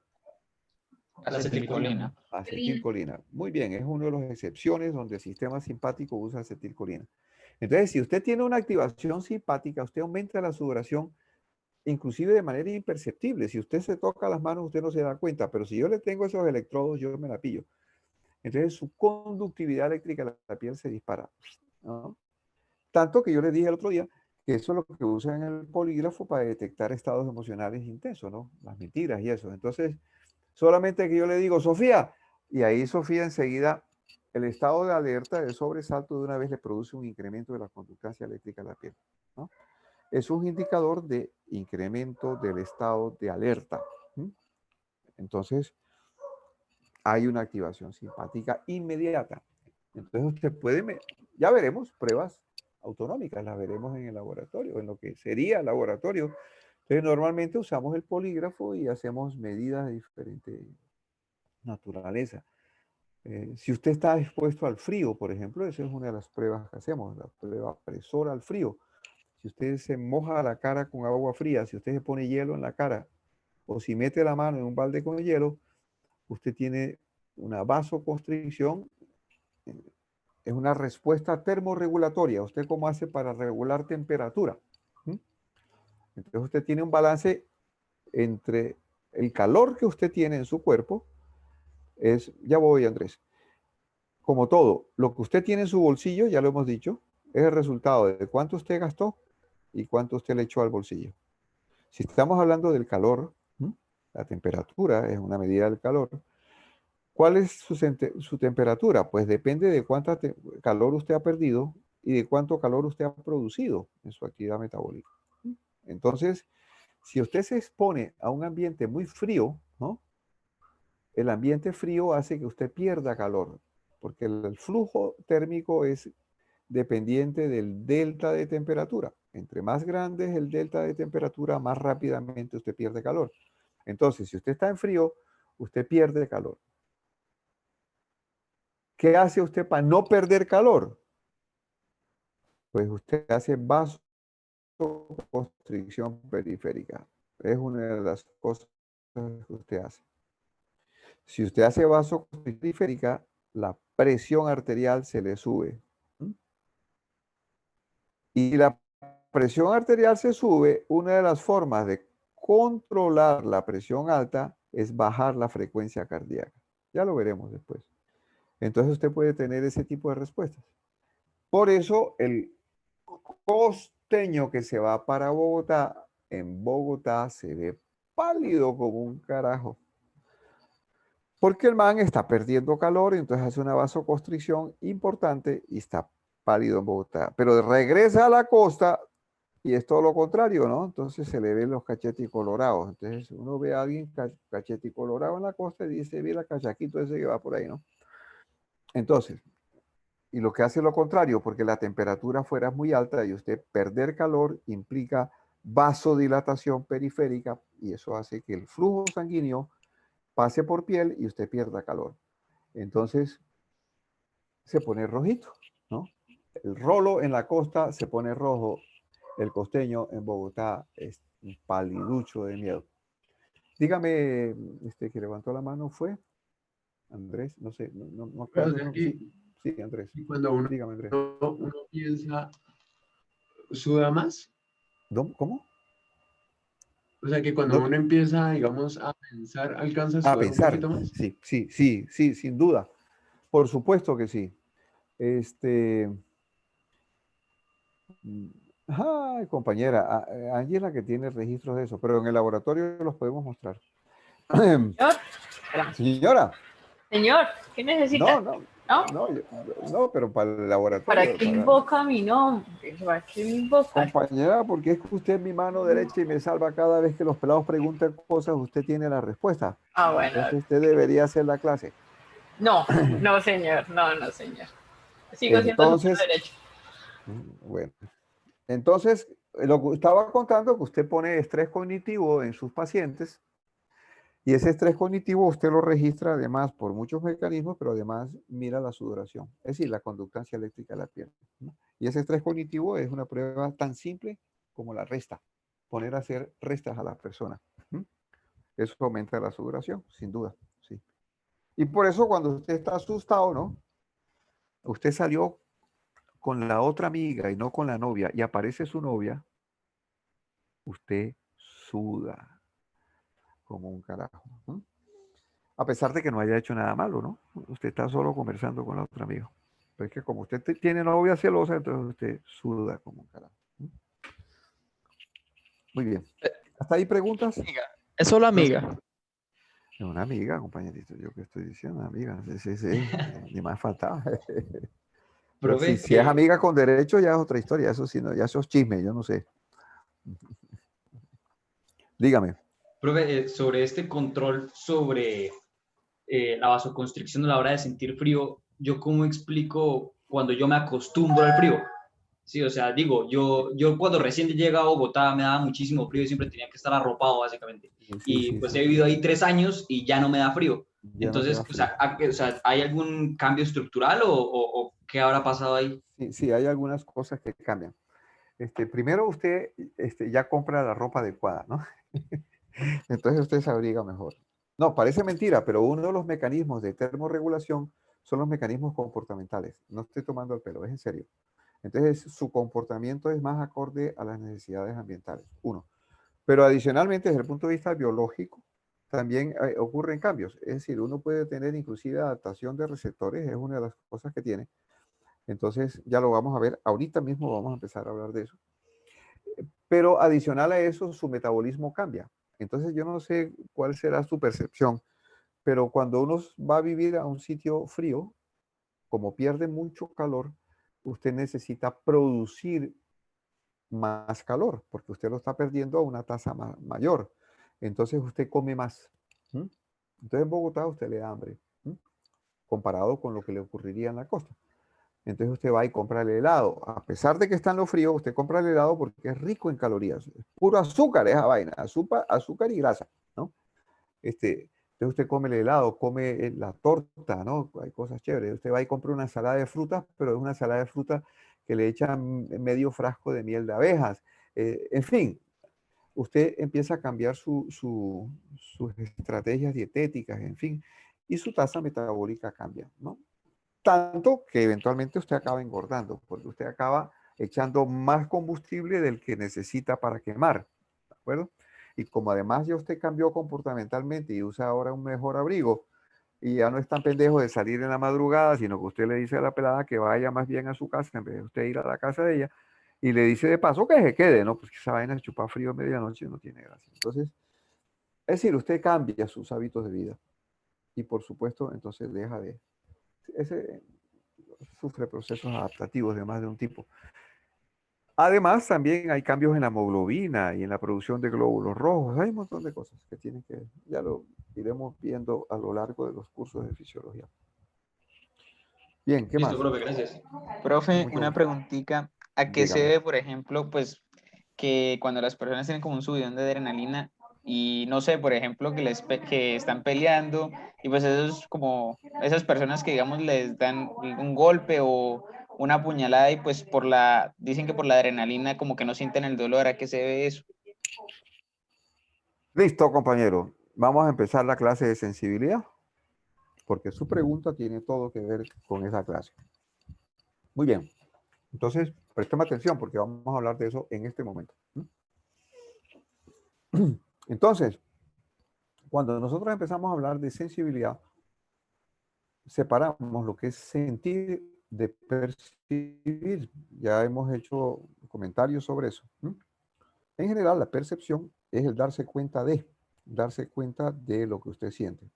S6: Acetilcolina.
S1: Acetilcolina. Muy bien, es una de las excepciones donde el sistema simpático usa acetilcolina. Entonces, si usted tiene una activación simpática, usted aumenta la sudoración, inclusive de manera imperceptible. Si usted se toca las manos, usted no se da cuenta, pero si yo le tengo esos electrodos, yo me la pillo. Entonces, su conductividad eléctrica de la piel se dispara, ¿no? Tanto que yo le dije el otro día que eso es lo que usan en el polígrafo para detectar estados emocionales intensos, ¿no? Las mentiras y eso. Entonces, solamente que yo le digo, Sofía, y ahí Sofía enseguida, el estado de alerta, de sobresalto, de una vez le produce un incremento de la conductancia eléctrica de la piel, ¿no? Es un indicador de incremento del estado de alerta. Entonces, hay una activación simpática inmediata. Entonces, usted puede, ya veremos pruebas autonómicas, las veremos en el laboratorio, en lo que sería el laboratorio. Entonces, normalmente usamos el polígrafo y hacemos medidas de diferente naturaleza. Si usted está expuesto al frío, por ejemplo, esa es una de las pruebas que hacemos, la prueba presora al frío. Si usted se moja la cara con agua fría, si usted se pone hielo en la cara, o si mete la mano en un balde con hielo, usted tiene una vasoconstricción, es una respuesta termorregulatoria. ¿Usted cómo hace para regular temperatura? Entonces usted tiene un balance entre el calor que usted tiene en su cuerpo, ya voy, Andrés, como todo, lo que usted tiene en su bolsillo, ya lo hemos dicho, es el resultado de cuánto usted gastó y cuánto usted le echó al bolsillo. Si estamos hablando del calor, la temperatura es una medida del calor. ¿Cuál es su temperatura? Pues depende de cuánto calor usted ha perdido y de cuánto calor usted ha producido en su actividad metabólica. Entonces, si usted se expone a un ambiente muy frío, ¿no? El ambiente frío hace que usted pierda calor, porque el flujo térmico es dependiente del delta de temperatura. Entre más grande es el delta de temperatura, más rápidamente usted pierde calor. Entonces, si usted está en frío, usted pierde calor. ¿Qué hace usted para no perder calor? Pues usted hace vasoconstricción periférica. Es una de las cosas que usted hace. Si usted hace vasoconstricción periférica, la presión arterial se le sube. Y la presión arterial se sube, una de las formas de controlar la presión alta es bajar la frecuencia cardíaca. Ya lo veremos después. Entonces usted puede tener ese tipo de respuestas. Por eso el costeño que se va para Bogotá, en Bogotá se ve pálido como un carajo. Porque el man está perdiendo calor, y entonces hace una vasoconstricción importante y está pálido en Bogotá. Pero regresa a la costa y es todo lo contrario, ¿no? Entonces se le ven los cachetes colorados. Entonces uno ve a alguien cachete colorado en la costa y dice, mira el cachaquito ese que va por ahí, ¿no? Entonces, y lo que hace lo contrario, porque la temperatura fuera es muy alta y usted perder calor implica vasodilatación periférica y eso hace que el flujo sanguíneo pase por piel y usted pierda calor. Entonces, se pone rojito, ¿no? El rolo en la costa se pone rojo, el costeño en Bogotá es un paliducho de miedo. Dígame, que levantó la mano fue Andrés, no sé, no acuerdo.
S7: O sea que,
S1: sí, Andrés.
S7: cuando uno,
S1: Dígame, Andrés.
S7: uno piensa, ¿suda más?
S1: ¿Cómo?
S7: O sea que cuando uno empieza, digamos, a pensar, ¿alcanza a
S1: A
S7: sudar un
S1: pensar,
S7: poquito más?
S1: sí, sin duda. Por supuesto que sí. Ay, compañera, Ángela que tiene registros de eso, pero en el laboratorio los podemos mostrar.
S4: Señor,
S1: Señora.
S4: señor, ¿qué necesita?
S1: No,
S4: ¿No?
S1: No, pero para el laboratorio.
S4: ¿Para qué invoca mi nombre? ¿Para qué me invoca?
S1: Compañera, porque es que usted es mi mano derecha y me salva cada vez que los pelados preguntan cosas, usted tiene la respuesta.
S4: Ah, bueno.
S1: Entonces usted debería hacer la clase.
S4: No, no, señor. No, no, señor. Sigo siendo su mano
S1: Entonces,
S4: derecha.
S1: bueno, entonces lo que estaba contando que usted pone estrés cognitivo en sus pacientes y ese estrés cognitivo usted lo registra además por muchos mecanismos, pero además mira la sudoración, es decir, la conductancia eléctrica de la piel, ¿no? Y ese estrés cognitivo es una prueba tan simple como la resta, poner a hacer restas a la persona. Eso aumenta la sudoración, sin duda, sí. Y por eso cuando usted está asustado, ¿no? Usted salió con la otra amiga y no con la novia y aparece su novia, usted suda como un carajo, ¿no? A pesar de que no haya hecho nada malo, ¿no? Usted está solo conversando con la otra amiga. Pero es que como usted tiene novia celosa, entonces usted suda como un carajo, ¿no? Muy bien. ¿Hasta ahí preguntas?
S8: Amiga. Es solo amiga.
S1: Una amiga, compañerito, yo que estoy diciendo, amiga, sí, ni más faltaba. Pero
S6: Profe,
S1: si es amiga con derecho, ya es otra historia, eso sí, no, ya eso es chisme, yo no sé. Dígame.
S6: profe, sobre este control sobre la vasoconstricción a la hora de sentir frío, ¿yo cómo explico cuando yo me acostumbro al frío? Sí, o sea, digo, yo cuando recién llegué a Bogotá me daba muchísimo frío y siempre tenía que estar arropado, básicamente. Y pues he vivido ahí 3 años y ya no me da frío.
S1: Ya no te
S6: Entonces,
S1: da frío.
S6: o sea, ¿hay algún cambio estructural o qué habrá pasado ahí?
S1: Sí, hay algunas cosas que cambian. Primero usted ya compra la ropa adecuada, ¿no? Entonces usted se abriga mejor. No, parece mentira, pero uno de los mecanismos de termorregulación son los mecanismos comportamentales. No estoy tomando el pelo, es en serio. Entonces su comportamiento es más acorde a las necesidades ambientales. Uno. Pero adicionalmente, desde el punto de vista biológico, también ocurren cambios. Es decir, uno puede tener inclusive adaptación de receptores, es una de las cosas que tiene. Entonces, ya lo vamos a ver. Ahorita mismo vamos a empezar a hablar de eso. Pero adicional a eso, su metabolismo cambia. Entonces, yo no sé cuál será su percepción, pero cuando uno va a vivir a un sitio frío, como pierde mucho calor, usted necesita producir más calor, porque usted lo está perdiendo a una tasa mayor. Entonces, usted come más. Entonces, en Bogotá usted le da hambre, comparado con lo que le ocurriría en la costa. Entonces usted va y compra el helado. A pesar de que está en lo frío, usted compra el helado porque es rico en calorías. Es puro azúcar esa vaina, azúcar y grasa, ¿no? Entonces usted come el helado, come la torta, ¿no? Hay cosas chéveres. Usted va y compra una ensalada de frutas, pero es una ensalada de frutas que le echan medio frasco de miel de abejas. En fin, usted empieza a cambiar sus estrategias dietéticas, en fin, y su tasa metabólica cambia, ¿no? Tanto que eventualmente usted acaba engordando, porque usted acaba echando más combustible del que necesita para quemar, ¿de acuerdo? Y como además ya usted cambió comportamentalmente y usa ahora un mejor abrigo, y ya no es tan pendejo de salir en la madrugada, sino que usted le dice a la pelada que vaya más bien a su casa en vez de usted ir a la casa de ella, y le dice de paso que se quede, ¿no? Pues que esa vaina de chupar frío a medianoche no tiene gracia. Entonces, es decir, usted cambia sus hábitos de vida y por supuesto entonces deja de... Ese, sufre procesos adaptativos de más de un tipo. Además, también hay cambios en la hemoglobina y en la producción de glóbulos rojos. Hay un montón de cosas que tienen que, ya lo iremos viendo a lo largo de los cursos de fisiología. Bien, ¿qué
S6: Listo,
S1: más?
S6: profe, gracias.
S8: Profe,
S1: Mucho
S8: una
S1: gusto.
S8: preguntita. ¿A qué se
S1: Dígame.
S8: debe, por ejemplo, pues que cuando las personas tienen como un subidón de adrenalina y no sé, por ejemplo, que están peleando y pues esos como esas personas que digamos les dan un golpe o una puñalada y pues dicen que por la adrenalina como que no sienten el dolor? ¿A qué se debe eso?
S1: Listo, compañero. Vamos a empezar la clase de sensibilidad, porque su pregunta tiene todo que ver con esa clase. Muy bien. Entonces, préstame atención porque vamos a hablar de eso en este momento. Entonces, cuando nosotros empezamos a hablar de sensibilidad, separamos lo que es sentir de percibir. Ya hemos hecho comentarios sobre eso. En general, la percepción es el darse cuenta de lo que usted siente.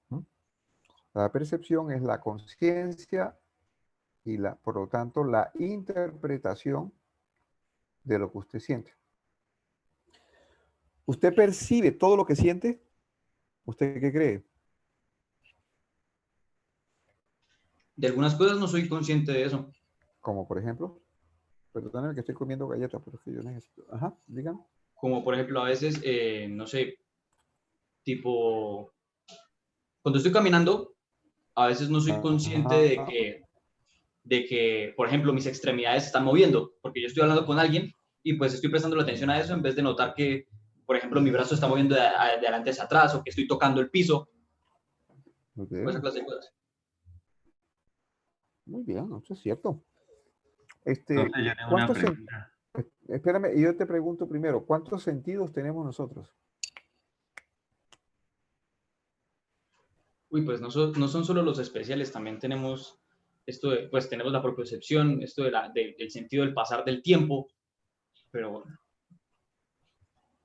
S1: La percepción es la conciencia y por lo tanto, la interpretación de lo que usted siente. ¿Usted percibe todo lo que siente? ¿Usted qué cree?
S6: De algunas cosas no soy consciente de eso.
S1: Como por ejemplo, perdóname que estoy comiendo galletas, pero es que yo necesito. Ajá, dígame.
S6: Como por ejemplo, a veces, no sé, tipo, cuando estoy caminando, a veces no soy consciente de que, por ejemplo, mis extremidades se están moviendo, porque yo estoy hablando con alguien y pues estoy prestando la atención a eso en vez de notar que, por ejemplo, mi brazo está moviendo de adelante hacia atrás o que estoy tocando el piso,
S1: Ok.
S6: o esa clase de cosas.
S1: Muy bien, eso es cierto.
S3: Profe, yo tengo una pregunta.
S1: Espérame, y yo te pregunto primero, ¿cuántos sentidos tenemos nosotros?
S6: Uy, pues no son solo los especiales, también tenemos esto de, pues tenemos la propiocepción, esto del sentido del pasar del tiempo, pero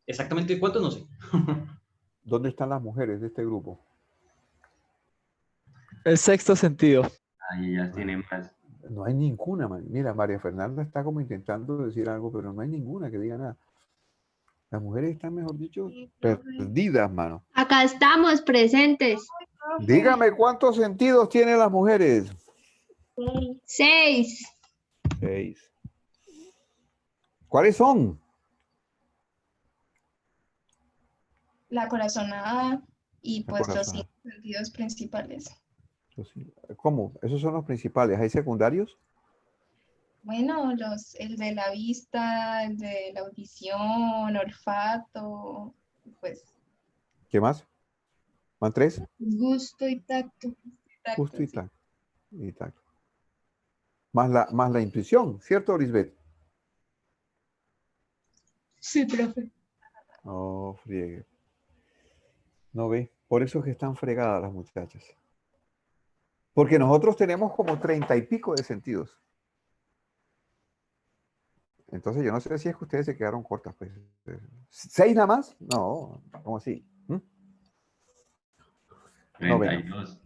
S6: exactamente cuántos no sé.
S1: ¿Dónde están las mujeres de este grupo?
S2: El sexto sentido.
S3: Ahí ya tiene más.
S1: No hay ninguna, mira, María Fernanda está como intentando decir algo, pero no hay ninguna que diga nada. Las mujeres están, mejor dicho, perdidas, mano.
S9: Acá estamos presentes.
S1: Dígame cuántos sentidos tienen las mujeres.
S9: 6.
S1: 6. ¿Cuáles son?
S10: La corazonada y
S1: La
S10: pues los
S1: corazonada.
S10: 5 sentidos principales.
S1: ¿Cómo? ¿Esos son los principales? ¿Hay secundarios?
S10: Bueno, el de la vista, el de la audición, olfato, pues
S1: ¿Qué más? ¿Van 3?
S10: gusto y tacto.
S1: Gusto y
S10: Sí.
S1: tacto. Y tacto. Más la intuición, ¿cierto, Lisbeth?
S10: Sí, profe.
S1: Oh, friegue. No ve. Por eso es que están fregadas las muchachas. Porque nosotros tenemos como 30 y pico de sentidos. Entonces yo no sé si es que ustedes se quedaron cortas. Pues. ¿6 nada más? No, ¿cómo así?
S3: 32.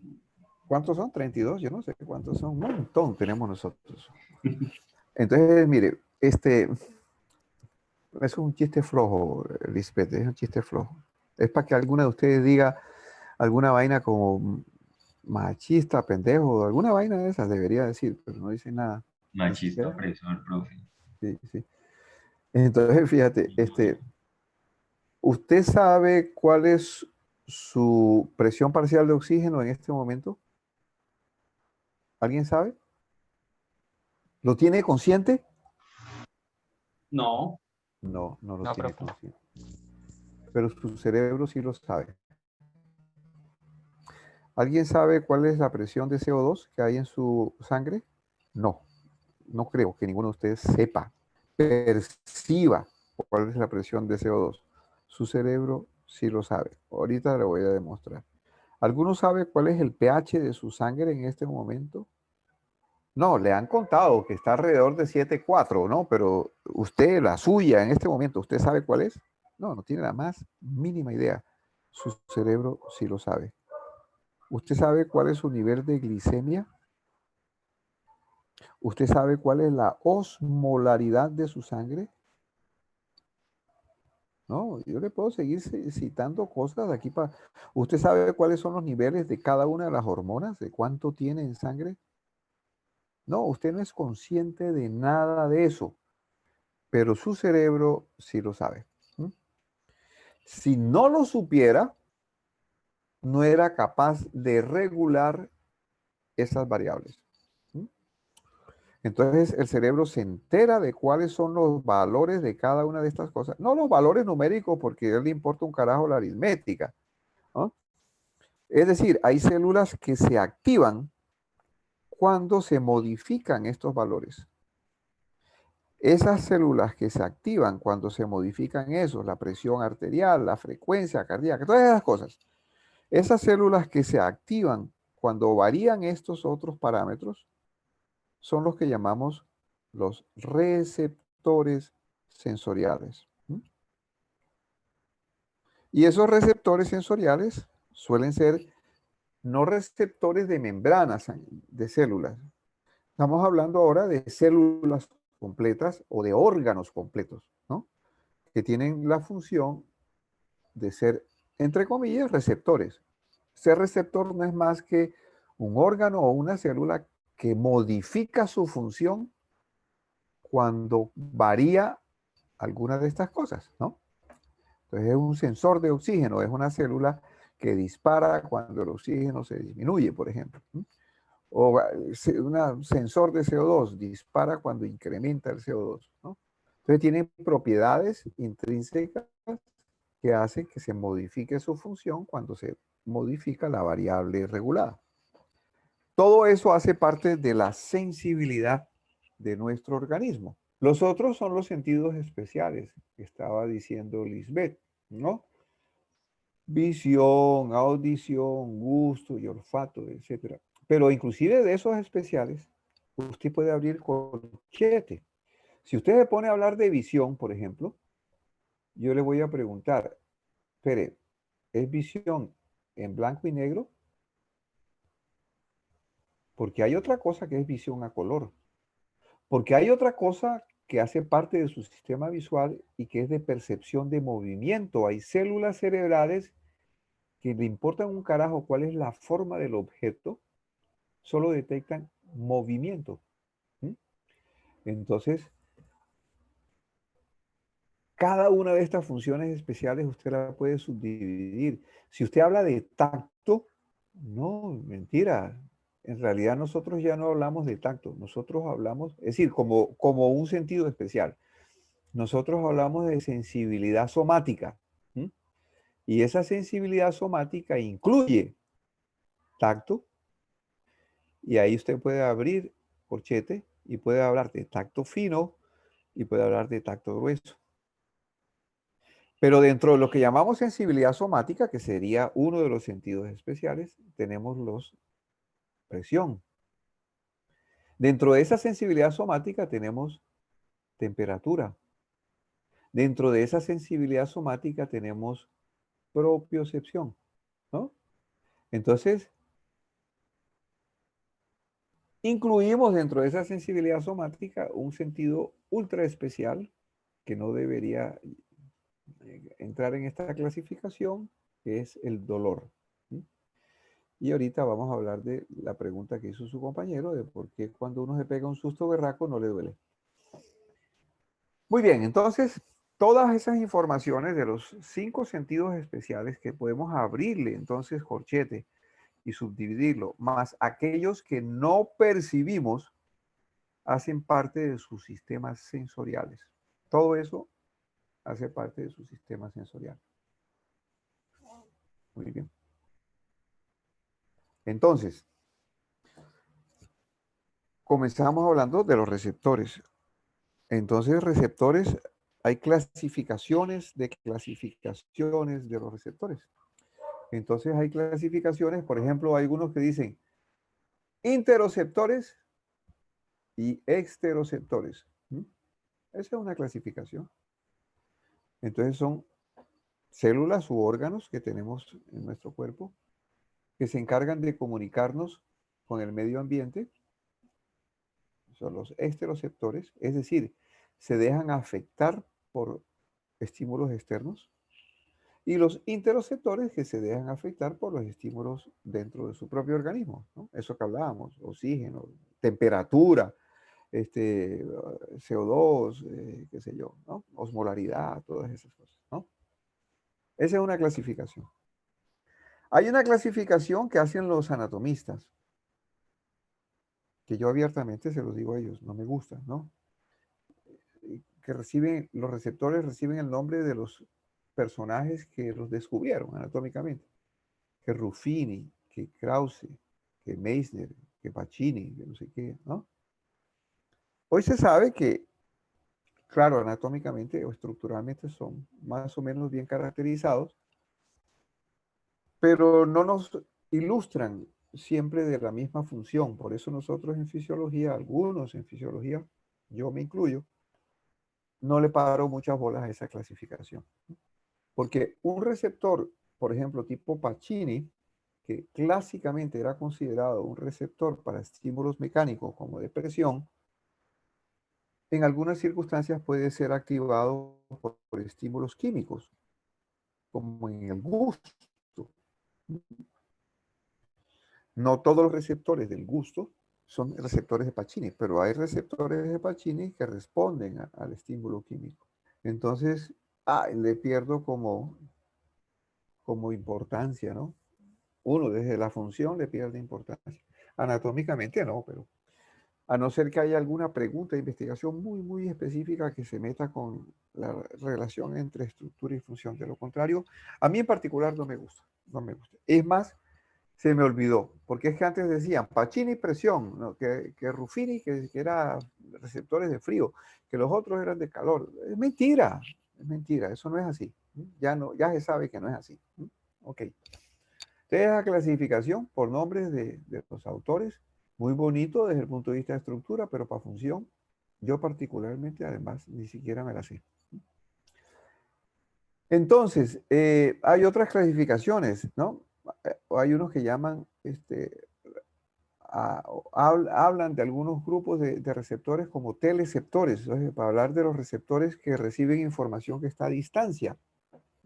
S1: ¿Cuántos son? 32, yo no sé cuántos son. Un montón tenemos nosotros. Entonces, mire, es un chiste flojo, Lisbeth, es un chiste flojo. Es para que alguna de ustedes diga alguna vaina como machista, pendejo, alguna vaina de esas debería decir, pero no dice nada.
S3: Machista opresor, profe.
S1: Sí, sí. Entonces, fíjate, ¿usted sabe cuál es su presión parcial de oxígeno en este momento? ¿Alguien sabe? ¿Lo tiene consciente?
S6: No.
S1: No lo
S2: No,
S1: tiene
S2: profe.
S1: consciente. Pero su cerebro sí lo sabe. ¿Alguien sabe cuál es la presión de CO2 que hay en su sangre? No creo que ninguno de ustedes sepa, perciba cuál es la presión de CO2. Su cerebro sí lo sabe. Ahorita le voy a demostrar. ¿Alguno sabe cuál es el pH de su sangre en este momento? No, le han contado que está alrededor de 7,4, ¿no? Pero usted, la suya en este momento, ¿usted sabe cuál es? No tiene la más mínima idea. Su cerebro sí lo sabe. ¿Usted sabe cuál es su nivel de glicemia? ¿Usted sabe cuál es la osmolaridad de su sangre? No, yo le puedo seguir citando cosas aquí para... ¿Usted sabe cuáles son los niveles de cada una de las hormonas? ¿De cuánto tiene en sangre? No, usted no es consciente de nada de eso, pero su cerebro sí lo sabe. Si no lo supiera, no era capaz de regular esas variables. Entonces el cerebro se entera de cuáles son los valores de cada una de estas cosas. No los valores numéricos, porque a él le importa un carajo la aritmética, ¿no? Es decir, hay células que se activan cuando se modifican estos valores. Esas células que se activan cuando se modifican esos, la presión arterial, la frecuencia cardíaca, todas esas cosas. Esas células que se activan cuando varían estos otros parámetros son los que llamamos los receptores sensoriales. Y esos receptores sensoriales suelen ser no receptores de membranas de células. Estamos hablando ahora de células completas o de órganos completos, ¿no? Que tienen la función de ser, entre comillas, receptores. Ser receptor no es más que un órgano o una célula que modifica su función cuando varía alguna de estas cosas, ¿no? Entonces es un sensor de oxígeno, es una célula que dispara cuando el oxígeno se disminuye, por ejemplo. O un sensor de CO2 dispara cuando incrementa el CO2, ¿no? Entonces tiene propiedades intrínsecas que hacen que se modifique su función cuando se modifica la variable regulada. Todo eso hace parte de la sensibilidad de nuestro organismo. Los otros son los sentidos especiales que estaba diciendo Lisbeth, ¿no? Visión, audición, gusto y olfato, etc. Pero inclusive de esos especiales, usted puede abrir corchete. Si usted se pone a hablar de visión, por ejemplo, yo le voy a preguntar, espere, ¿es visión en blanco y negro? Porque hay otra cosa que es visión a color. Porque hay otra cosa que hace parte de su sistema visual y que es de percepción de movimiento. Hay células cerebrales que le importan un carajo cuál es la forma del objeto, solo detectan movimiento. Entonces, cada una de estas funciones especiales usted la puede subdividir. Si usted habla de tacto, no, mentira. En realidad nosotros ya no hablamos de tacto, nosotros hablamos, es decir, como un sentido especial. Nosotros hablamos de sensibilidad somática. Y esa sensibilidad somática incluye tacto, y ahí usted puede abrir corchete y puede hablar de tacto fino y puede hablar de tacto grueso. Pero dentro de lo que llamamos sensibilidad somática, que sería uno de los sentidos especiales, tenemos los presión. Dentro de esa sensibilidad somática tenemos temperatura. Dentro de esa sensibilidad somática tenemos propiocepción, ¿no? Entonces, incluimos dentro de esa sensibilidad somática un sentido ultra especial que no debería entrar en esta clasificación, que es el dolor. Y ahorita vamos a hablar de la pregunta que hizo su compañero de por qué cuando uno se pega un susto berraco no le duele. Muy bien, entonces todas esas informaciones de los 5 sentidos especiales que podemos abrirle entonces corchete y subdividirlo, más aquellos que no percibimos, hacen parte de sus sistemas sensoriales. Todo eso hace parte de su sistema sensorial. Muy bien. Entonces, comenzamos hablando de los receptores. Entonces, receptores, hay clasificaciones de los receptores. Entonces, hay clasificaciones, por ejemplo, hay algunos que dicen interoceptores y exteroceptores. Esa es una clasificación. Entonces, son células u órganos que tenemos en nuestro cuerpo que se encargan de comunicarnos con el medio ambiente. Son los exteroceptores, es decir, se dejan afectar por estímulos externos, y los interoceptores que se dejan afectar por los estímulos dentro de su propio organismo, ¿no? Eso que hablábamos, oxígeno, temperatura, CO2, qué sé yo, ¿no? Osmolaridad, todas esas cosas, ¿no? Esa es una clasificación. Hay una clasificación que hacen los anatomistas, que yo abiertamente se los digo a ellos, no me gusta, ¿no? Que los receptores reciben el nombre de los personajes que los descubrieron anatómicamente. Que Ruffini, que Krause, que Meissner, que Pacini, que no sé qué, ¿no? Hoy se sabe que, claro, anatómicamente o estructuralmente son más o menos bien caracterizados, pero no nos ilustran siempre de la misma función. Por eso nosotros en fisiología, algunos en fisiología, yo me incluyo, no le paro muchas bolas a esa clasificación. Porque un receptor, por ejemplo, tipo Pacini, que clásicamente era considerado un receptor para estímulos mecánicos como de presión, en algunas circunstancias puede ser activado por estímulos químicos, como en el gusto. No todos los receptores del gusto son receptores de Pacini, pero hay receptores de Pacini que responden al estímulo químico. Entonces, le pierdo como importancia, ¿no? Uno desde la función le pierde importancia. Anatómicamente no, pero a no ser que haya alguna pregunta de investigación muy, muy específica que se meta con la relación entre estructura y función. De lo contrario, a mí en particular no me gusta, no me gusta. Es más, se me olvidó, porque es que antes decían Pacini presión, ¿no? que Ruffini que era receptores de frío, que los otros eran de calor. Es mentira, eso no es así. Ya se sabe que no es así. Ok. Entonces, la clasificación por nombres de los autores, muy bonito desde el punto de vista de estructura, pero para función, yo particularmente, además, ni siquiera me la sé. Entonces, hay otras clasificaciones, ¿no? Hay unos que llaman, hablan de algunos grupos de receptores como teleceptores. Entonces, para hablar de los receptores que reciben información que está a distancia.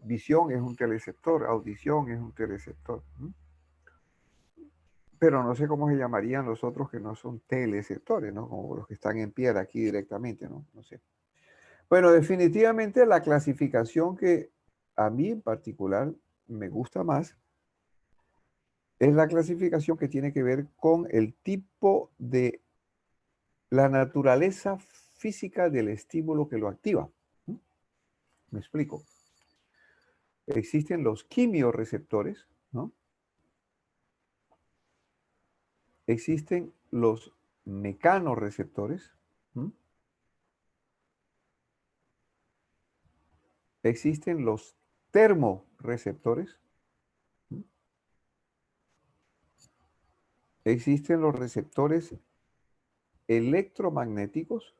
S1: Visión es un teleceptor, audición es un teleceptor. Pero no sé cómo se llamarían los otros que no son teleceptores, ¿no? Como los que están en piedra aquí directamente, ¿no? No sé. Bueno, definitivamente la clasificación que a mí en particular me gusta más es la clasificación que tiene que ver con el tipo de la naturaleza física del estímulo que lo activa. Me explico. Existen los quimiorreceptores, ¿no? Existen los mecanorreceptores. Existen los termorreceptores. Existen los receptores electromagnéticos.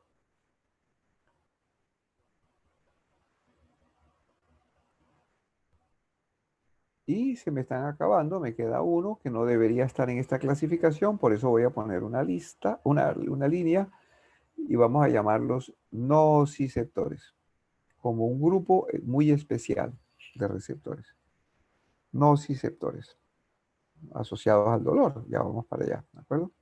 S1: Y se me están acabando, me queda uno que no debería estar en esta clasificación, por eso voy a poner una lista, una línea, y vamos a llamarlos nociceptores, como un grupo muy especial de receptores. Nociceptores, asociados al dolor. Ya vamos para allá, ¿de acuerdo?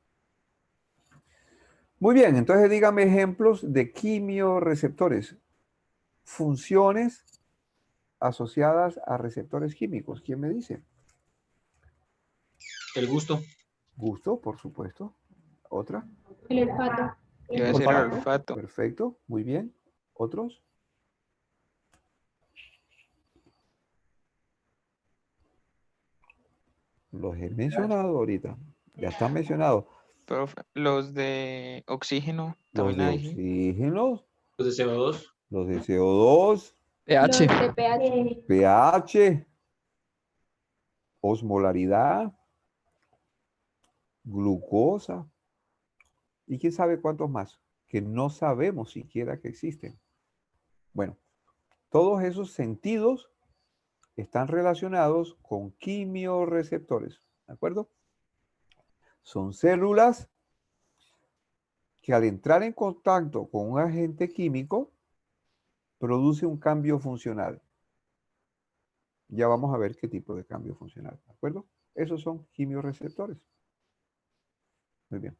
S1: Muy bien, entonces dígame ejemplos de quimiorreceptores. Funciones asociadas a receptores químicos. ¿Quién me dice?
S6: El gusto.
S1: Gusto, por supuesto. ¿Otra?
S10: El olfato.
S8: Yo decir el olfato.
S1: Perfecto, muy bien. ¿Otros? Los he mencionado ahorita. Ya están mencionados.
S8: Profe, los de oxígeno.
S1: Los de
S8: También hay.
S1: oxígeno.
S6: Los de CO2.
S1: Los de CO2.
S10: pH.
S9: Los de pH.
S1: pH. Osmolaridad. Glucosa. ¿Y quién sabe cuántos más? Que no sabemos siquiera que existen. Bueno, todos esos sentidos están relacionados con quimiorreceptores. ¿De acuerdo? Son células que al entrar en contacto con un agente químico, produce un cambio funcional. Ya vamos a ver qué tipo de cambio funcional, ¿de acuerdo? Esos son quimiorreceptores. Muy bien.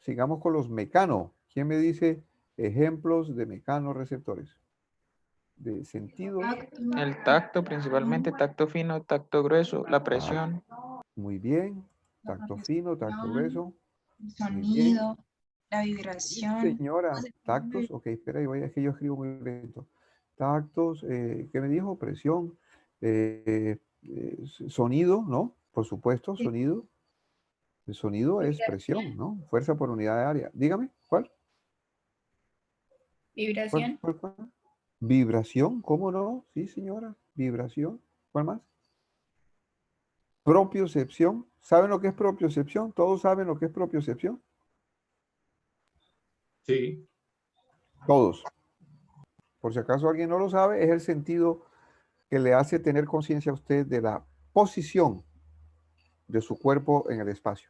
S1: Sigamos con los mecano. ¿Quién me dice ejemplos de mecanorreceptores? De sentidos.
S8: El tacto, principalmente tacto fino, tacto grueso, la presión.
S1: Muy bien. Tacto fino, tacto grueso.
S10: El sonido, la vibración.
S1: Señora, tactos. Ok, espera, es que yo escribo muy lento. Tactos, ¿qué me dijo? Presión. Sonido, ¿no? Por supuesto, sonido. El sonido es presión, ¿no? Fuerza por unidad de área. Dígame, ¿cuál?
S10: Vibración.
S1: ¿Cuál? Vibración, ¿cómo no? Sí, señora. Vibración. ¿Cuál más? Propiocepción. ¿Saben lo que es propiocepción? ¿Todos saben lo que es propiocepción?
S6: Sí.
S1: Todos. Por si acaso alguien no lo sabe, es el sentido que le hace tener conciencia a usted de la posición de su cuerpo en el espacio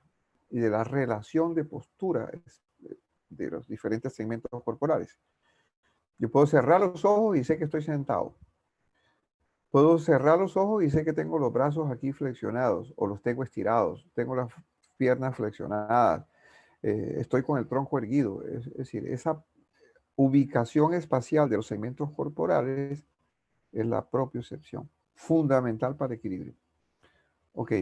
S1: y de la relación de postura de los diferentes segmentos corporales. Yo puedo cerrar los ojos y sé que estoy sentado. Puedo cerrar los ojos y sé que tengo los brazos aquí flexionados o los tengo estirados. Tengo las piernas flexionadas. Estoy con el tronco erguido. Es decir, esa ubicación espacial de los segmentos corporales es la propiocepción, fundamental para el equilibrio. Ok.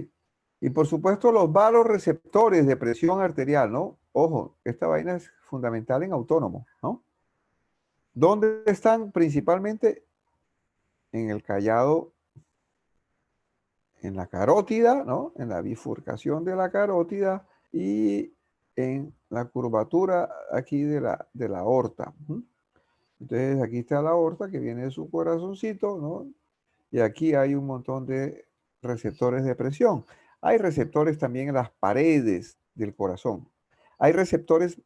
S1: Y por supuesto los varoreceptores de presión arterial, ¿no? Ojo, esta vaina es fundamental en autónomo, ¿no? ¿Dónde están? Principalmente en el callado, en la carótida, ¿no? En la bifurcación de la carótida y en la curvatura aquí de la aorta. Entonces aquí está la aorta que viene de su corazoncito, ¿no? Y aquí hay un montón de receptores de presión. Hay receptores también en las paredes del corazón. Hay receptores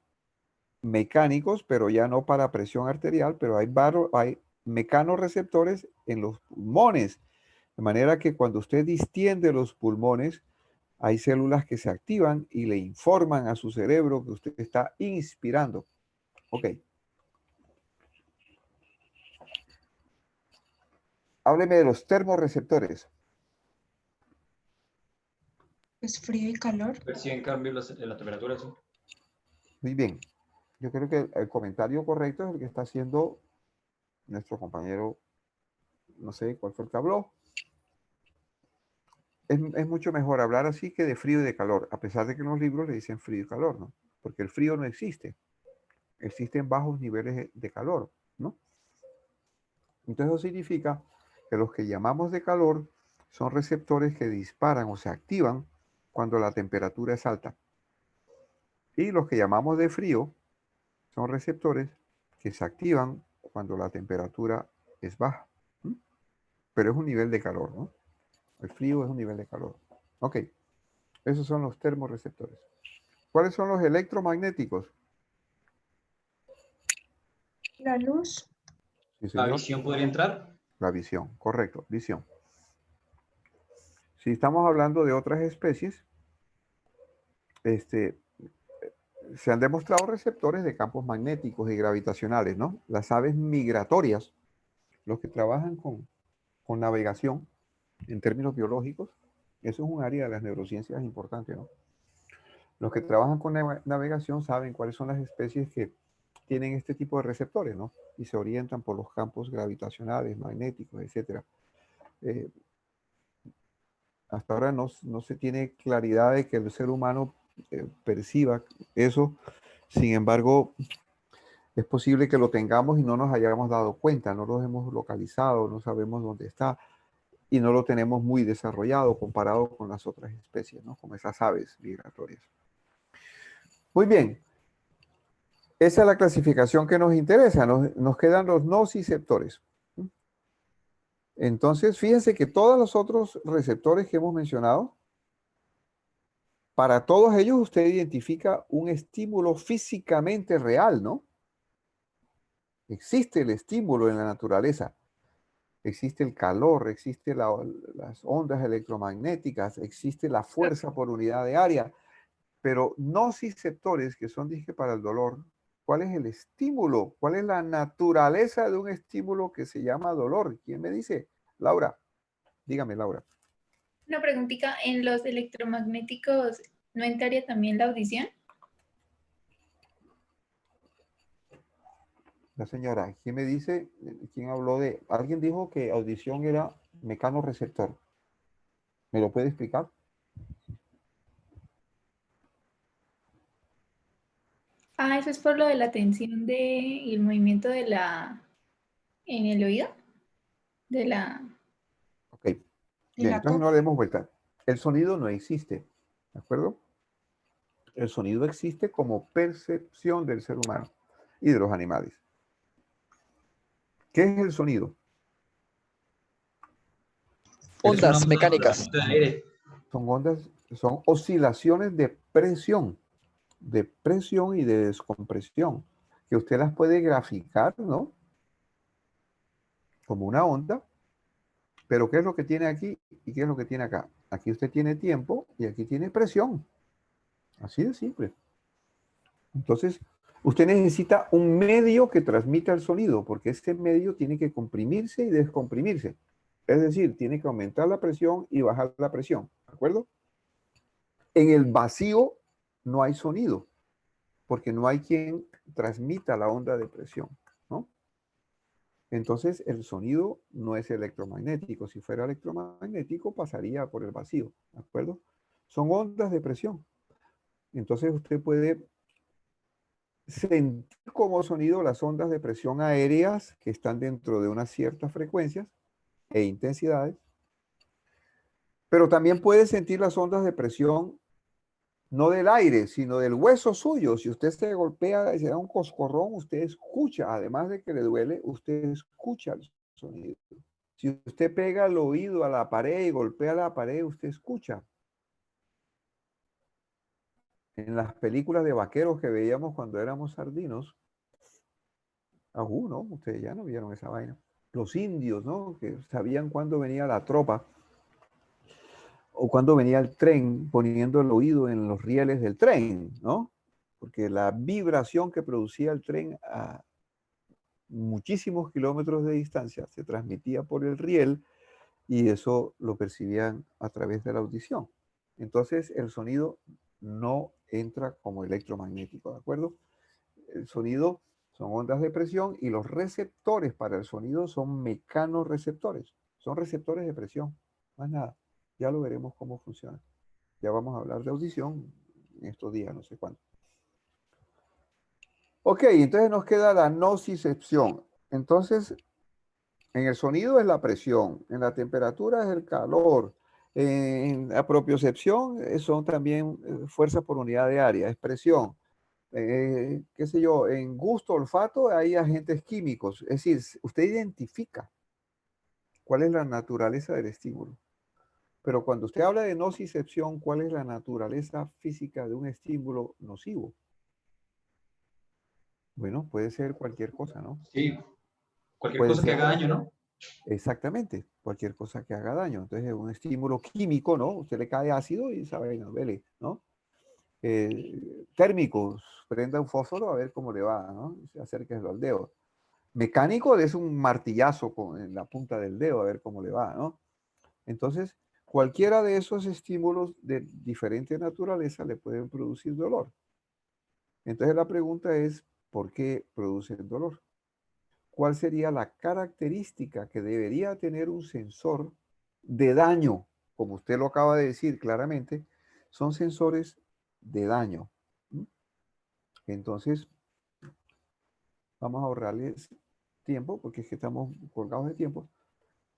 S1: mecánicos, pero ya no para presión arterial, pero hay mecanorreceptores en los pulmones. De manera que cuando usted distiende los pulmones, hay células que se activan y le informan a su cerebro que usted está inspirando. Ok. Hábleme de los termorreceptores.
S10: Es frío y calor.
S6: Perciben cambios en la temperatura, ¿sí?
S1: Muy bien. Yo creo que el comentario correcto es el que está haciendo nuestro compañero, no sé cuál fue el que habló. Es mucho mejor hablar así que de frío y de calor, a pesar de que en los libros le dicen frío y calor, ¿no? Porque el frío no existe. Existen bajos niveles de calor, ¿no? Entonces eso significa que los que llamamos de calor son receptores que disparan o se activan cuando la temperatura es alta. Y los que llamamos de frío son receptores que se activan cuando la temperatura es baja. Pero es un nivel de calor, ¿no? El frío es un nivel de calor. Ok, esos son los termorreceptores. ¿Cuáles son los electromagnéticos?
S10: La luz.
S1: Sí,
S6: ¿La
S1: señor.
S6: visión podría entrar?
S1: La visión, correcto, visión. Si estamos hablando de otras especies, se han demostrado receptores de campos magnéticos y gravitacionales, ¿no? Las aves migratorias, los que trabajan con navegación en términos biológicos, eso es un área de las neurociencias importante, ¿no? Los que trabajan con navegación saben cuáles son las especies que tienen este tipo de receptores, ¿no? Y se orientan por los campos gravitacionales, magnéticos, etc. Hasta ahora no se tiene claridad de que el ser humano perciba eso. Sin embargo, es posible que lo tengamos y no nos hayamos dado cuenta, no lo hemos localizado, no sabemos dónde está y no lo tenemos muy desarrollado comparado con las otras especies, ¿no? Como esas aves migratorias. Muy bien. Esa es la clasificación que nos interesa. Nos quedan los nociceptores. Entonces, fíjense que todos los otros receptores que hemos mencionado, para todos ellos usted identifica un estímulo físicamente real, ¿no? Existe el estímulo en la naturaleza. Existe el calor, existe las ondas electromagnéticas, existe la fuerza por unidad de área, pero nociceptores que son, dije, para el dolor. ¿Cuál es el estímulo? ¿Cuál es la naturaleza de un estímulo que se llama dolor? ¿Quién me dice? Laura. Dígame, Laura.
S11: Una preguntita, ¿en los electromagnéticos no entraría también la audición?
S1: La señora, ¿quién me dice? ¿Quién habló de? Alguien dijo que audición era mecanorreceptor. ¿Me lo puede explicar?
S11: Ah, eso es por lo de la tensión y el movimiento en el oído.
S1: Ok. Bien, entonces no le demos vuelta. El sonido no existe, ¿de acuerdo? El sonido existe como percepción del ser humano y de los animales. ¿Qué es el sonido?
S12: Ondas mecánicas.
S1: Son ondas, son oscilaciones de presión y de descompresión, que usted las puede graficar, ¿no? Como una onda, pero ¿qué es lo que tiene aquí y qué es lo que tiene acá? Aquí usted tiene tiempo y aquí tiene presión. Así de simple. Entonces, usted necesita un medio que transmita el sonido, porque este medio tiene que comprimirse y descomprimirse. Es decir, tiene que aumentar la presión y bajar la presión. ¿De acuerdo? En el vacío no hay sonido, porque no hay quien transmita la onda de presión, ¿no? Entonces, el sonido no es electromagnético. Si fuera electromagnético, pasaría por el vacío, ¿de acuerdo? Son ondas de presión. Entonces, usted puede sentir como sonido las ondas de presión aéreas que están dentro de unas ciertas frecuencias e intensidades, pero también puede sentir las ondas de presión no del aire, sino del hueso suyo. Si usted se golpea y se da un coscorrón, usted escucha, además de que le duele, usted escucha el sonido. Si usted pega el oído a la pared y golpea la pared, usted escucha. En las películas de vaqueros que veíamos cuando éramos sardinos, ¿no? Ustedes ya no vieron esa vaina. Los indios, ¿no? Que sabían cuándo venía la tropa o cuándo venía el tren, poniendo el oído en los rieles del tren, ¿no? Porque la vibración que producía el tren a muchísimos kilómetros de distancia se transmitía por el riel y eso lo percibían a través de la audición. Entonces el sonido no entra como electromagnético, ¿de acuerdo? El sonido son ondas de presión y los receptores para el sonido son mecanorreceptores. Son receptores de presión, más nada. Ya lo veremos cómo funciona. Ya vamos a hablar de audición en estos días, no sé cuándo. Ok, entonces nos queda la nocicepción. Entonces, en el sonido es la presión, en la temperatura es el calor, en la propiocepción son también fuerzas por unidad de área, es presión. Qué sé yo, en gusto, olfato hay agentes químicos. Es decir, usted identifica cuál es la naturaleza del estímulo. Pero cuando usted habla de nocicepción, ¿cuál es la naturaleza física de un estímulo nocivo? Bueno, puede ser cualquier cosa, ¿no?
S6: Sí, cualquier
S1: Puede
S6: cosa que
S1: ser,
S6: haga daño, ¿no?
S1: exactamente, cualquier cosa que haga daño. Entonces, un estímulo químico, ¿no? Usted le cae ácido y sabe, no, vele, ¿no? Térmicos, prenda un fósforo a ver cómo le va, ¿no? Se acérquese al dedo. Mecánico es un martillazo en la punta del dedo a ver cómo le va, ¿no? Entonces, cualquiera de esos estímulos de diferente naturaleza le pueden producir dolor. Entonces la pregunta es, ¿por qué producen dolor? ¿Cuál sería la característica que debería tener un sensor de daño? Como usted lo acaba de decir claramente, son sensores de daño. Entonces, vamos a ahorrarles tiempo porque es que estamos colgados de tiempo.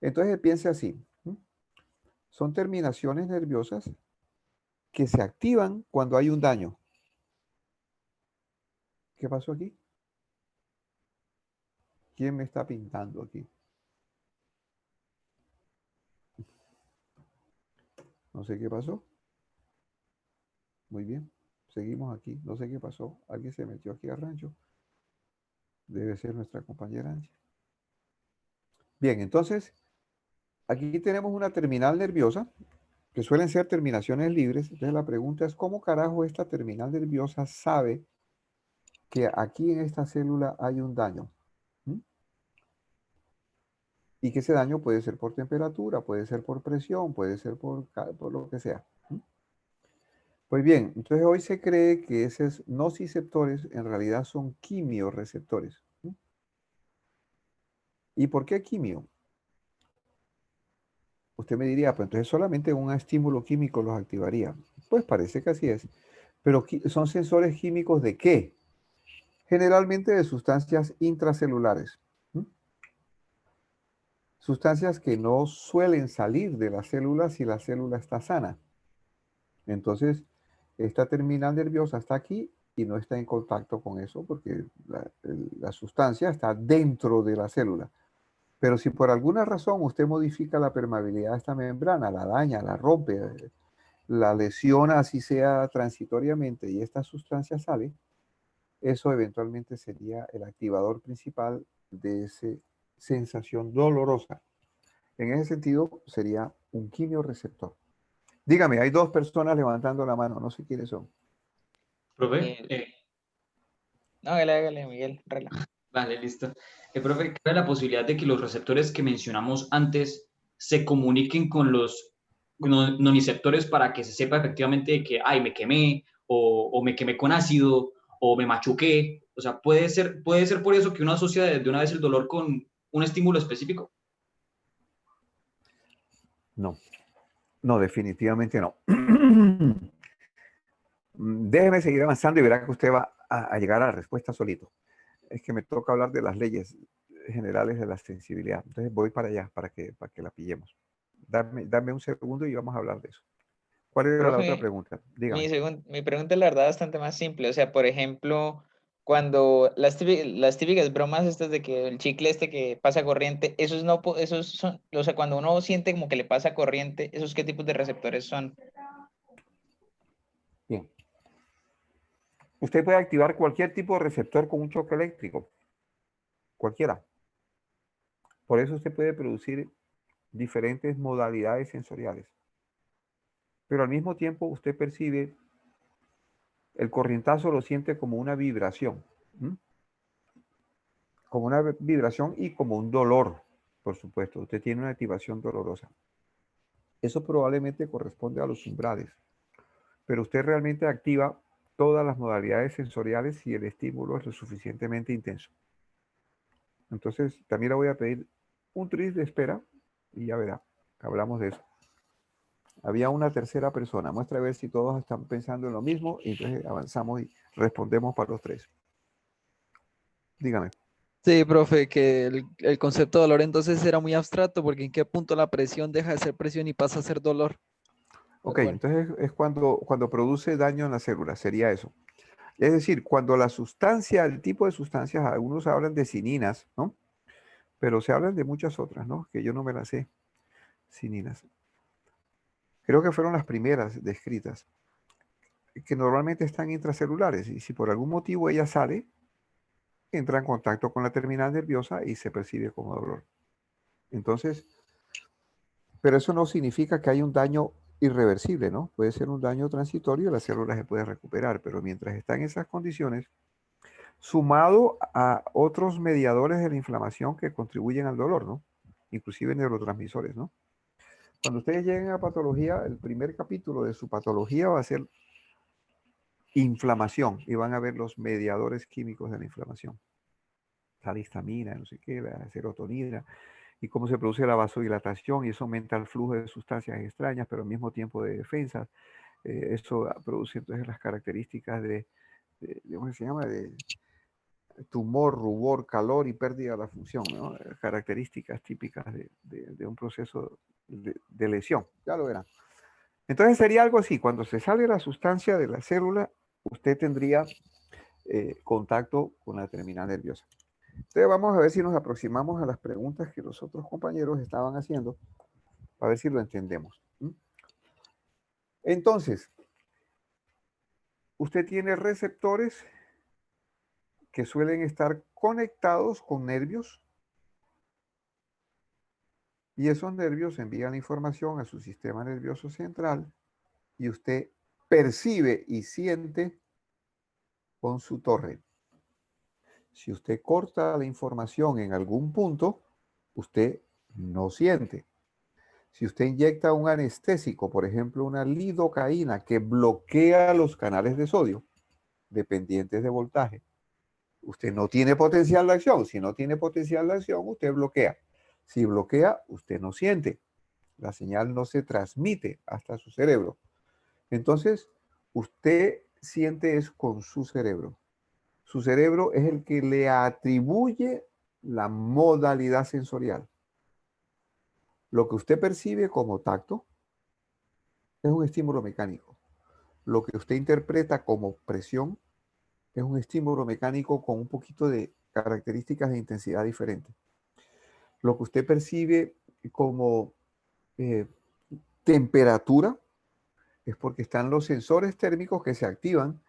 S1: Entonces, piense así. Son terminaciones nerviosas que se activan cuando hay un daño. ¿Qué pasó aquí? ¿Quién me está pintando aquí? No sé qué pasó. Muy bien. Seguimos aquí. No sé qué pasó. Alguien se metió aquí al rancho. Debe ser nuestra compañera Angie. Bien, entonces, aquí tenemos una terminal nerviosa, que suelen ser terminaciones libres. Entonces la pregunta es, ¿cómo carajo esta terminal nerviosa sabe que aquí en esta célula hay un daño? Y que ese daño puede ser por temperatura, puede ser por presión, puede ser por lo que sea. Pues bien, entonces hoy se cree que esos nociceptores en realidad son quimiorreceptores. ¿Y por qué quimio? Usted me diría, pues entonces solamente un estímulo químico los activaría. Pues parece que así es. Pero ¿son sensores químicos de qué? Generalmente de sustancias intracelulares. Sustancias que no suelen salir de la célula si la célula está sana. Entonces, esta terminal nerviosa está aquí y no está en contacto con eso porque la sustancia está dentro de la célula. Pero si por alguna razón usted modifica la permeabilidad de esta membrana, la daña, la rompe, la lesiona así sea transitoriamente y esta sustancia sale, eso eventualmente sería el activador principal de esa sensación dolorosa. En ese sentido, sería un quimioreceptor. Dígame, hay dos personas levantando la mano, no sé quiénes son.
S6: Profe,
S8: No, hágale, Miguel, relaja.
S6: vale, listo. Profe, ¿cabe la posibilidad de que los receptores que mencionamos antes se comuniquen con los noniceptores para que se sepa efectivamente de que, ay, me quemé, o me quemé con ácido, o me machuqué? O sea, ¿puede ser por eso que uno asocia de una vez el dolor con un estímulo específico?
S1: No, no, definitivamente no. Déjeme seguir avanzando y verá que usted va a llegar a la respuesta solito. Es que me toca hablar de las leyes generales de la sensibilidad. Entonces voy para allá para que la pillemos. Dame un segundo y vamos a hablar de eso. ¿Cuál era la
S8: Profe,
S1: otra pregunta? Dígame.
S8: mi pregunta es la verdad bastante más simple. O sea, por ejemplo, cuando las típicas bromas estas de que el chicle este que pasa corriente, esos no, esos son, o sea, cuando uno siente como que le pasa corriente, ¿esos qué tipos de receptores son?
S1: Bien. Usted puede activar cualquier tipo de receptor con un choque eléctrico. Cualquiera. Por eso usted puede producir diferentes modalidades sensoriales. Pero al mismo tiempo usted percibe el corrientazo, lo siente como una vibración. ¿Mm? Como una vibración y como un dolor, por supuesto. Usted tiene una activación dolorosa. Eso probablemente corresponde a los umbrales. Pero usted realmente activa todas las modalidades sensoriales si el estímulo es lo suficientemente intenso. Entonces, también le voy a pedir un tris de espera y ya verá, hablamos de eso. Había una tercera persona. Muestra a ver si todos están pensando en lo mismo y entonces avanzamos y respondemos para los tres. Dígame.
S12: Sí, profe, que el concepto de dolor entonces era muy abstracto porque en qué punto la presión deja de ser presión y pasa a ser dolor.
S1: Ok,
S12: Bueno.
S1: entonces es cuando produce daño en la célula, sería eso. Es decir, cuando la sustancia, el tipo de sustancias, algunos hablan de cininas, ¿no? Pero se hablan de muchas otras, ¿no? Que yo no me las sé. Cininas. Creo que fueron las primeras descritas, que normalmente están intracelulares y si por algún motivo ella sale, entra en contacto con la terminal nerviosa y se percibe como dolor. Entonces, pero eso no significa que haya un daño irreversible, ¿no? Puede ser un daño transitorio y la célula se puede recuperar, pero mientras está en esas condiciones, sumado a otros mediadores de la inflamación que contribuyen al dolor, ¿no? Inclusive neurotransmisores, ¿no? Cuando ustedes lleguen a patología, el primer capítulo de su patología va a ser inflamación y van a ver los mediadores químicos de la inflamación. La histamina, no sé qué, la serotonina y cómo se produce la vasodilatación y eso aumenta el flujo de sustancias extrañas, pero al mismo tiempo de defensas. Eso produce entonces las características de ¿cómo se llama? De tumor, rubor, calor y pérdida de la función, ¿no? Características típicas de un proceso de lesión. Ya lo verán. Entonces sería algo así, cuando se sale la sustancia de la célula, usted tendría contacto con la terminal nerviosa. Entonces vamos a ver si nos aproximamos a las preguntas que los otros compañeros estaban haciendo, para ver si lo entendemos. Entonces, usted tiene receptores que suelen estar conectados con nervios y esos nervios envían información a su sistema nervioso central y usted percibe y siente con su torre. Si usted corta la información en algún punto, usted no siente. Si usted inyecta un anestésico, por ejemplo, una lidocaína que bloquea los canales de sodio dependientes de voltaje, usted no tiene potencial de acción. Si no tiene potencial de acción, usted bloquea. Si bloquea, usted no siente. La señal no se transmite hasta su cerebro. Entonces, usted siente es con su cerebro. Su cerebro es el que le atribuye la modalidad sensorial. Lo que usted percibe como tacto es un estímulo mecánico. Lo que usted interpreta como presión es un estímulo mecánico con un poquito de características de intensidad diferente. Lo que usted percibe como temperatura es porque están los sensores térmicos que se activan,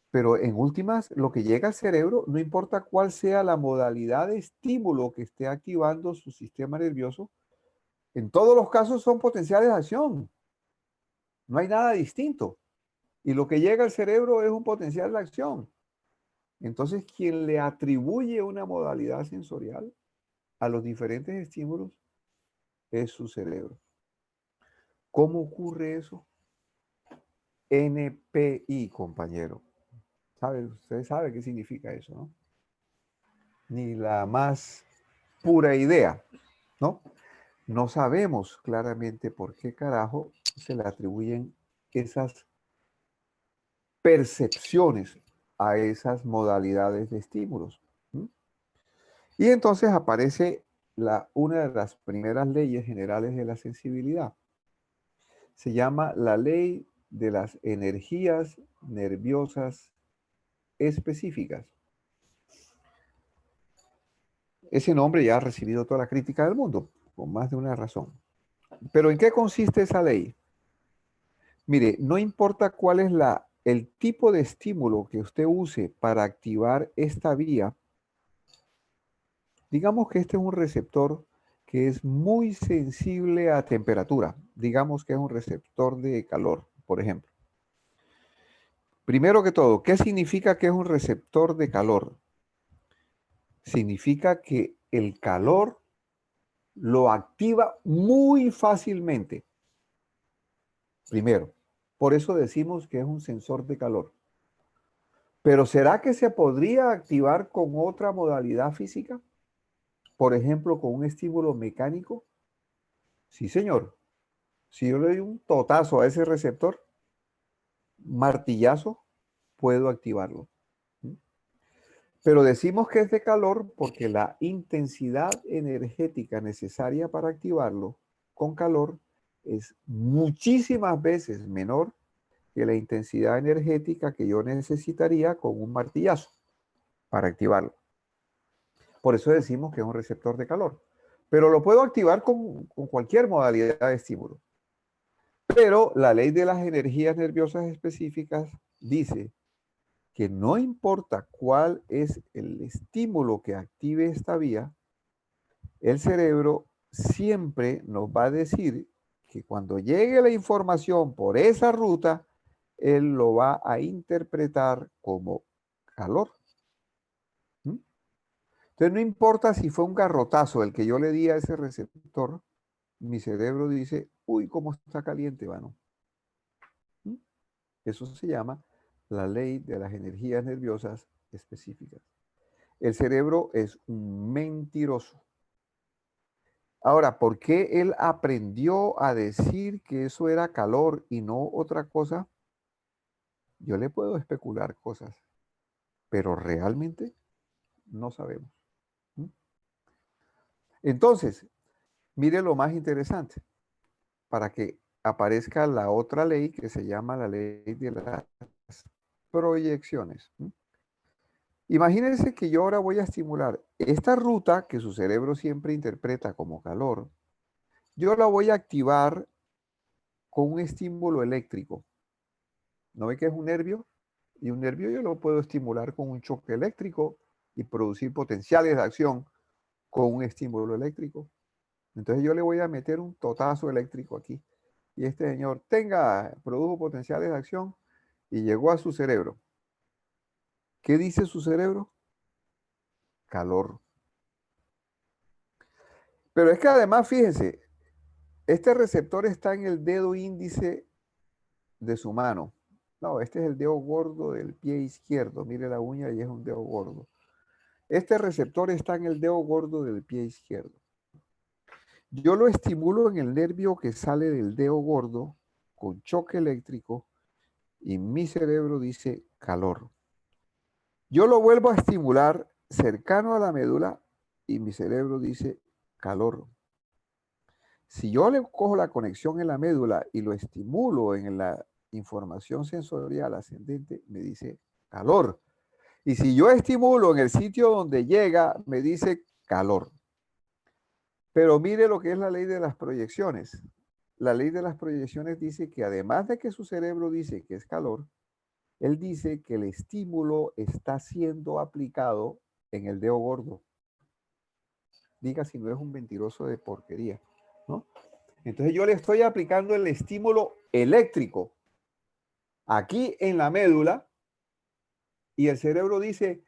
S1: pero en últimas, lo que llega al cerebro, no importa cuál sea la modalidad de estímulo que esté activando su sistema nervioso, en todos los casos son potenciales de acción. No hay nada distinto. Y lo que llega al cerebro es un potencial de acción. Entonces, quien le atribuye una modalidad sensorial a los diferentes estímulos es su cerebro. ¿Cómo ocurre eso? NPI, compañero. Usted sabe qué significa eso, ¿no? Ni la más pura idea, ¿no? No sabemos claramente por qué carajo se le atribuyen esas percepciones a esas modalidades de estímulos. Y entonces aparece una de las primeras leyes generales de la sensibilidad. Se llama la ley de las energías nerviosas específicas. Ese nombre ya ha recibido toda la crítica del mundo, con más de una razón. Pero ¿en qué consiste esa ley? Mire, no importa cuál es el tipo de estímulo que usted use para activar esta vía. Digamos que este es un receptor que es muy sensible a temperatura. Digamos que es un receptor de calor, por ejemplo. Primero que todo, ¿qué significa que es un receptor de calor? Significa que el calor lo activa muy fácilmente. Primero, por eso decimos que es un sensor de calor. Pero ¿será que se podría activar con otra modalidad física? Por ejemplo, con un estímulo mecánico. Sí, señor. Si yo le doy un totazo a ese receptor, martillazo, puedo activarlo. Pero decimos que es de calor porque la intensidad energética necesaria para activarlo con calor es muchísimas veces menor que la intensidad energética que yo necesitaría con un martillazo para activarlo. Por eso decimos que es un receptor de calor. Pero lo puedo activar con cualquier modalidad de estímulo. Pero la ley de las energías nerviosas específicas dice que no importa cuál es el estímulo que active esta vía, el cerebro siempre nos va a decir que cuando llegue la información por esa ruta, él lo va a interpretar como calor. Entonces no importa si fue un garrotazo el que yo le di a ese receptor, mi cerebro dice, uy, cómo está caliente, mano. Eso se llama la ley de las energías nerviosas específicas. El cerebro es un mentiroso. Ahora, ¿por qué él aprendió a decir que eso era calor y no otra cosa? Yo le puedo especular cosas, pero realmente no sabemos. Entonces, mire lo más interesante, para que aparezca la otra ley que se llama la ley de las proyecciones. Imagínense que yo ahora voy a estimular esta ruta que su cerebro siempre interpreta como calor. Yo la voy a activar con un estímulo eléctrico. ¿No ve que es un nervio? Y un nervio yo lo puedo estimular con un choque eléctrico y producir potenciales de acción con un estímulo eléctrico. Entonces yo le voy a meter un totazo eléctrico aquí. Y este señor produjo potenciales de acción y llegó a su cerebro. ¿Qué dice su cerebro? Calor. Pero es que además, fíjense, este receptor está en el dedo índice de su mano. No, este es el dedo gordo del pie izquierdo. Mire la uña y es un dedo gordo. Este receptor está en el dedo gordo del pie izquierdo. Yo lo estimulo en el nervio que sale del dedo gordo con choque eléctrico y mi cerebro dice calor. Yo lo vuelvo a estimular cercano a la médula y mi cerebro dice calor. Si yo le cojo la conexión en la médula y lo estimulo en la información sensorial ascendente, me dice calor. Y si yo estimulo en el sitio donde llega, me dice calor. Pero mire lo que es la ley de las proyecciones. La ley de las proyecciones dice que además de que su cerebro dice que es calor, él dice que el estímulo está siendo aplicado en el dedo gordo. Diga si no es un mentiroso de porquería, ¿no? Entonces yo le estoy aplicando el estímulo eléctrico aquí en la médula y el cerebro dice,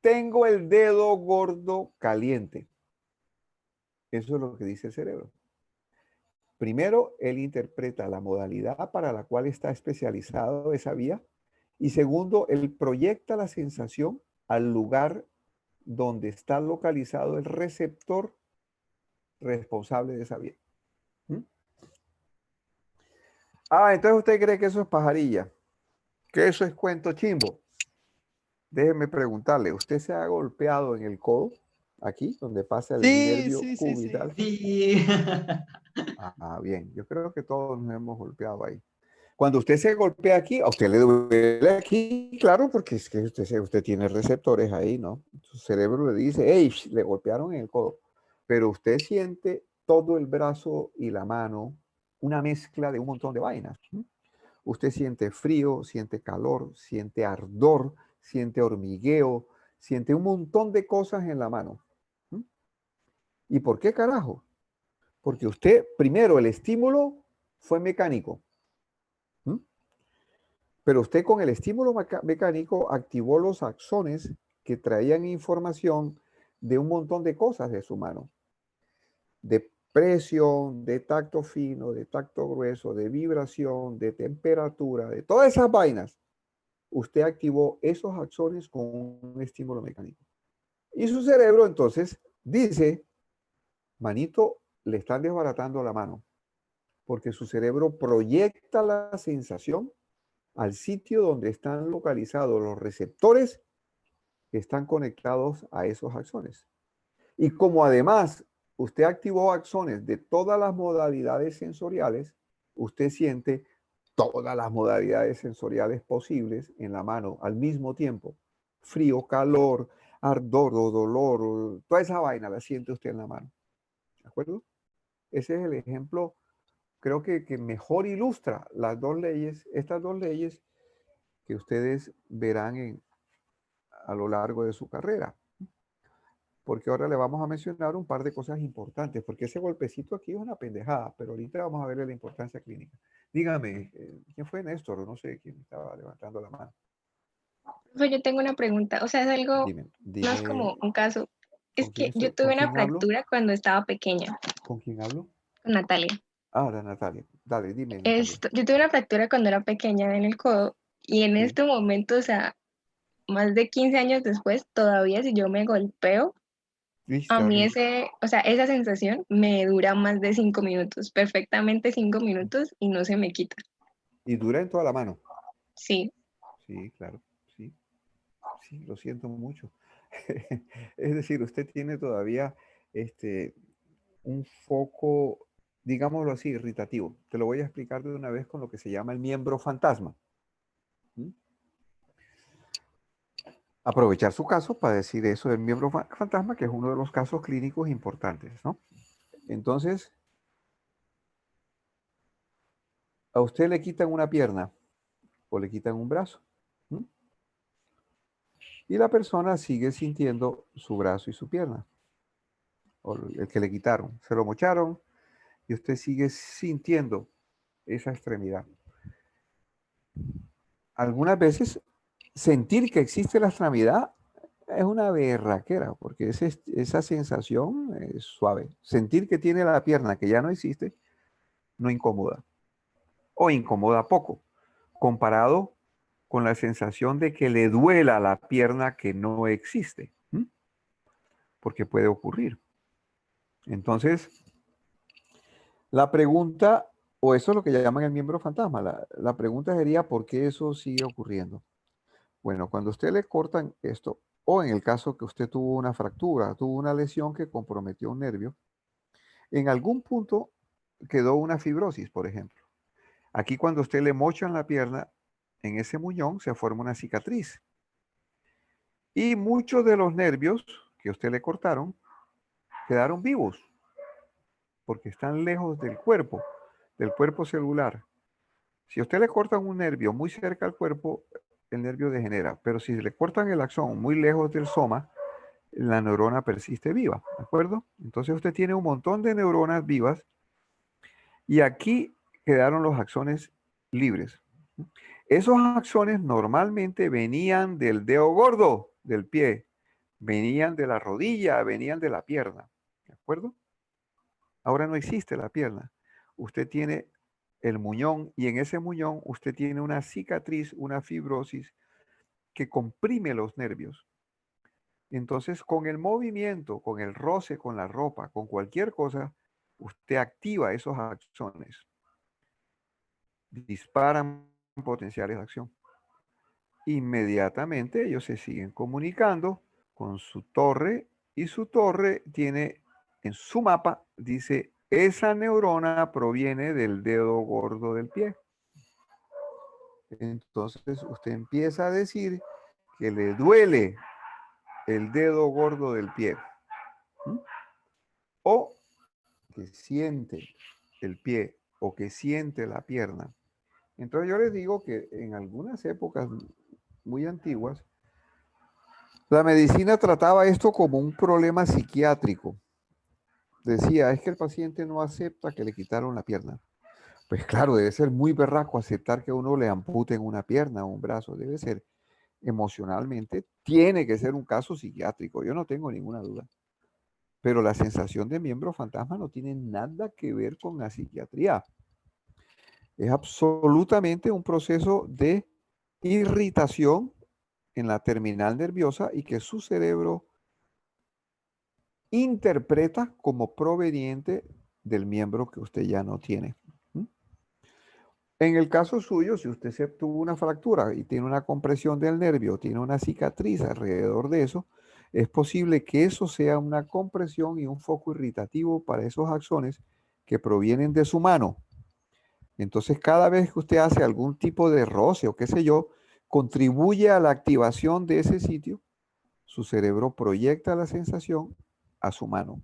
S1: tengo el dedo gordo caliente. Eso es lo que dice el cerebro. Primero, él interpreta la modalidad para la cual está especializado esa vía. Y segundo, él proyecta la sensación al lugar donde está localizado el receptor responsable de esa vía. ¿Mm? Entonces usted cree que eso es pajarilla, que eso es cuento chimbo. Déjeme preguntarle, ¿usted se ha golpeado en el codo? Aquí, donde pasa el nervio cubital.
S6: Sí.
S1: Bien, yo creo que todos nos hemos golpeado ahí. Cuando usted se golpea aquí, a usted le duele aquí, claro, porque es que usted tiene receptores ahí, ¿no? Su cerebro le dice, hey, le golpearon en el codo. Pero usted siente todo el brazo y la mano, una mezcla de un montón de vainas. Usted siente frío, siente calor, siente ardor, siente hormigueo, siente un montón de cosas en la mano. ¿Y por qué carajo? Porque usted, primero, el estímulo fue mecánico. Pero usted con el estímulo mecánico activó los axones que traían información de un montón de cosas de su mano. De presión, de tacto fino, de tacto grueso, de vibración, de temperatura, de todas esas vainas. Usted activó esos axones con un estímulo mecánico. Y su cerebro entonces dice, manito, le están desbaratando la mano. Porque su cerebro proyecta la sensación al sitio donde están localizados los receptores que están conectados a esos axones. Y como además usted activó axones de todas las modalidades sensoriales, usted siente todas las modalidades sensoriales posibles en la mano al mismo tiempo. Frío, calor, ardor o dolor, toda esa vaina la siente usted en la mano. ¿De acuerdo? Ese es el ejemplo, creo que mejor ilustra las dos leyes, estas dos leyes que ustedes verán a lo largo de su carrera. Porque ahora le vamos a mencionar un par de cosas importantes, porque ese golpecito aquí es una pendejada, pero ahorita vamos a ver la importancia clínica. Dígame, ¿quién fue Néstor? No sé quién estaba levantando la mano.
S9: Pues yo tengo una pregunta, o sea, es algo más como un caso. Es que yo tuve una fractura cuando estaba pequeña.
S1: ¿Con quién hablo?
S9: Con Natalia.
S1: Hola, Natalia. Dale, dime.
S9: Yo tuve una fractura cuando era pequeña en el codo y en este momento, o sea, más de 15 años después, todavía si yo me golpeo, a mí esa sensación me dura más de 5 minutos, perfectamente 5 minutos y no se me quita.
S1: ¿Y dura en toda la mano?
S9: Sí.
S1: Sí, claro, sí. Sí, lo siento mucho. Es decir, usted tiene todavía un foco, digámoslo así, irritativo. Te lo voy a explicar de una vez con lo que se llama el miembro fantasma. Aprovechar su caso para decir eso del miembro fantasma, que es uno de los casos clínicos importantes, ¿no? Entonces, a usted le quitan una pierna o le quitan un brazo. Y la persona sigue sintiendo su brazo y su pierna. O el que le quitaron. Se lo mocharon y usted sigue sintiendo esa extremidad. Algunas veces sentir que existe la extremidad es una berraquera, porque esa sensación es suave. Sentir que tiene la pierna que ya no existe, no incomoda. O incomoda poco, comparado con la sensación de que le duela la pierna que no existe. Porque puede ocurrir. Entonces, la pregunta, o eso es lo que llaman el miembro fantasma, la pregunta sería, ¿por qué eso sigue ocurriendo? Bueno, cuando a usted le cortan esto, o en el caso que usted tuvo una fractura, tuvo una lesión que comprometió un nervio, en algún punto quedó una fibrosis, por ejemplo. Aquí cuando usted le mochan la pierna, en ese muñón se forma una cicatriz. Y muchos de los nervios que a usted le cortaron quedaron vivos, porque están lejos del cuerpo celular. Si a usted le cortan un nervio muy cerca al cuerpo, el nervio degenera, pero si le cortan el axón muy lejos del soma, la neurona persiste viva, ¿de acuerdo? Entonces usted tiene un montón de neuronas vivas Y aquí quedaron los axones libres. Esos axones normalmente venían del dedo gordo del pie, venían de la rodilla, venían de la pierna. ¿De acuerdo? Ahora no existe la pierna. Usted tiene el muñón y en ese muñón usted tiene una cicatriz, una fibrosis que comprime los nervios. Entonces, con el movimiento, con el roce, con la ropa, con cualquier cosa, usted activa esos axones. Disparan potenciales de acción. Inmediatamente ellos se siguen comunicando con su torre y su torre tiene en su mapa, dice, esa neurona proviene del dedo gordo del pie. Entonces usted empieza a decir que le duele el dedo gordo del pie. O que siente el pie o que siente la pierna. Entonces yo les digo que en algunas épocas muy antiguas, la medicina trataba esto como un problema psiquiátrico. Decía, es que el paciente no acepta que le quitaron la pierna. Pues claro, debe ser muy berraco aceptar que a uno le amputen una pierna o un brazo. Debe ser emocionalmente, tiene que ser un caso psiquiátrico. Yo no tengo ninguna duda. Pero la sensación de miembro fantasma no tiene nada que ver con la psiquiatría. Es absolutamente un proceso de irritación en la terminal nerviosa y que su cerebro interpreta como proveniente del miembro que usted ya no tiene. En el caso suyo, si usted se tuvo una fractura y tiene una compresión del nervio, tiene una cicatriz alrededor de eso, es posible que eso sea una compresión y un foco irritativo para esos axones que provienen de su mano. Entonces, cada vez que usted hace algún tipo de roce o qué sé yo, contribuye a la activación de ese sitio, su cerebro proyecta la sensación a su mano.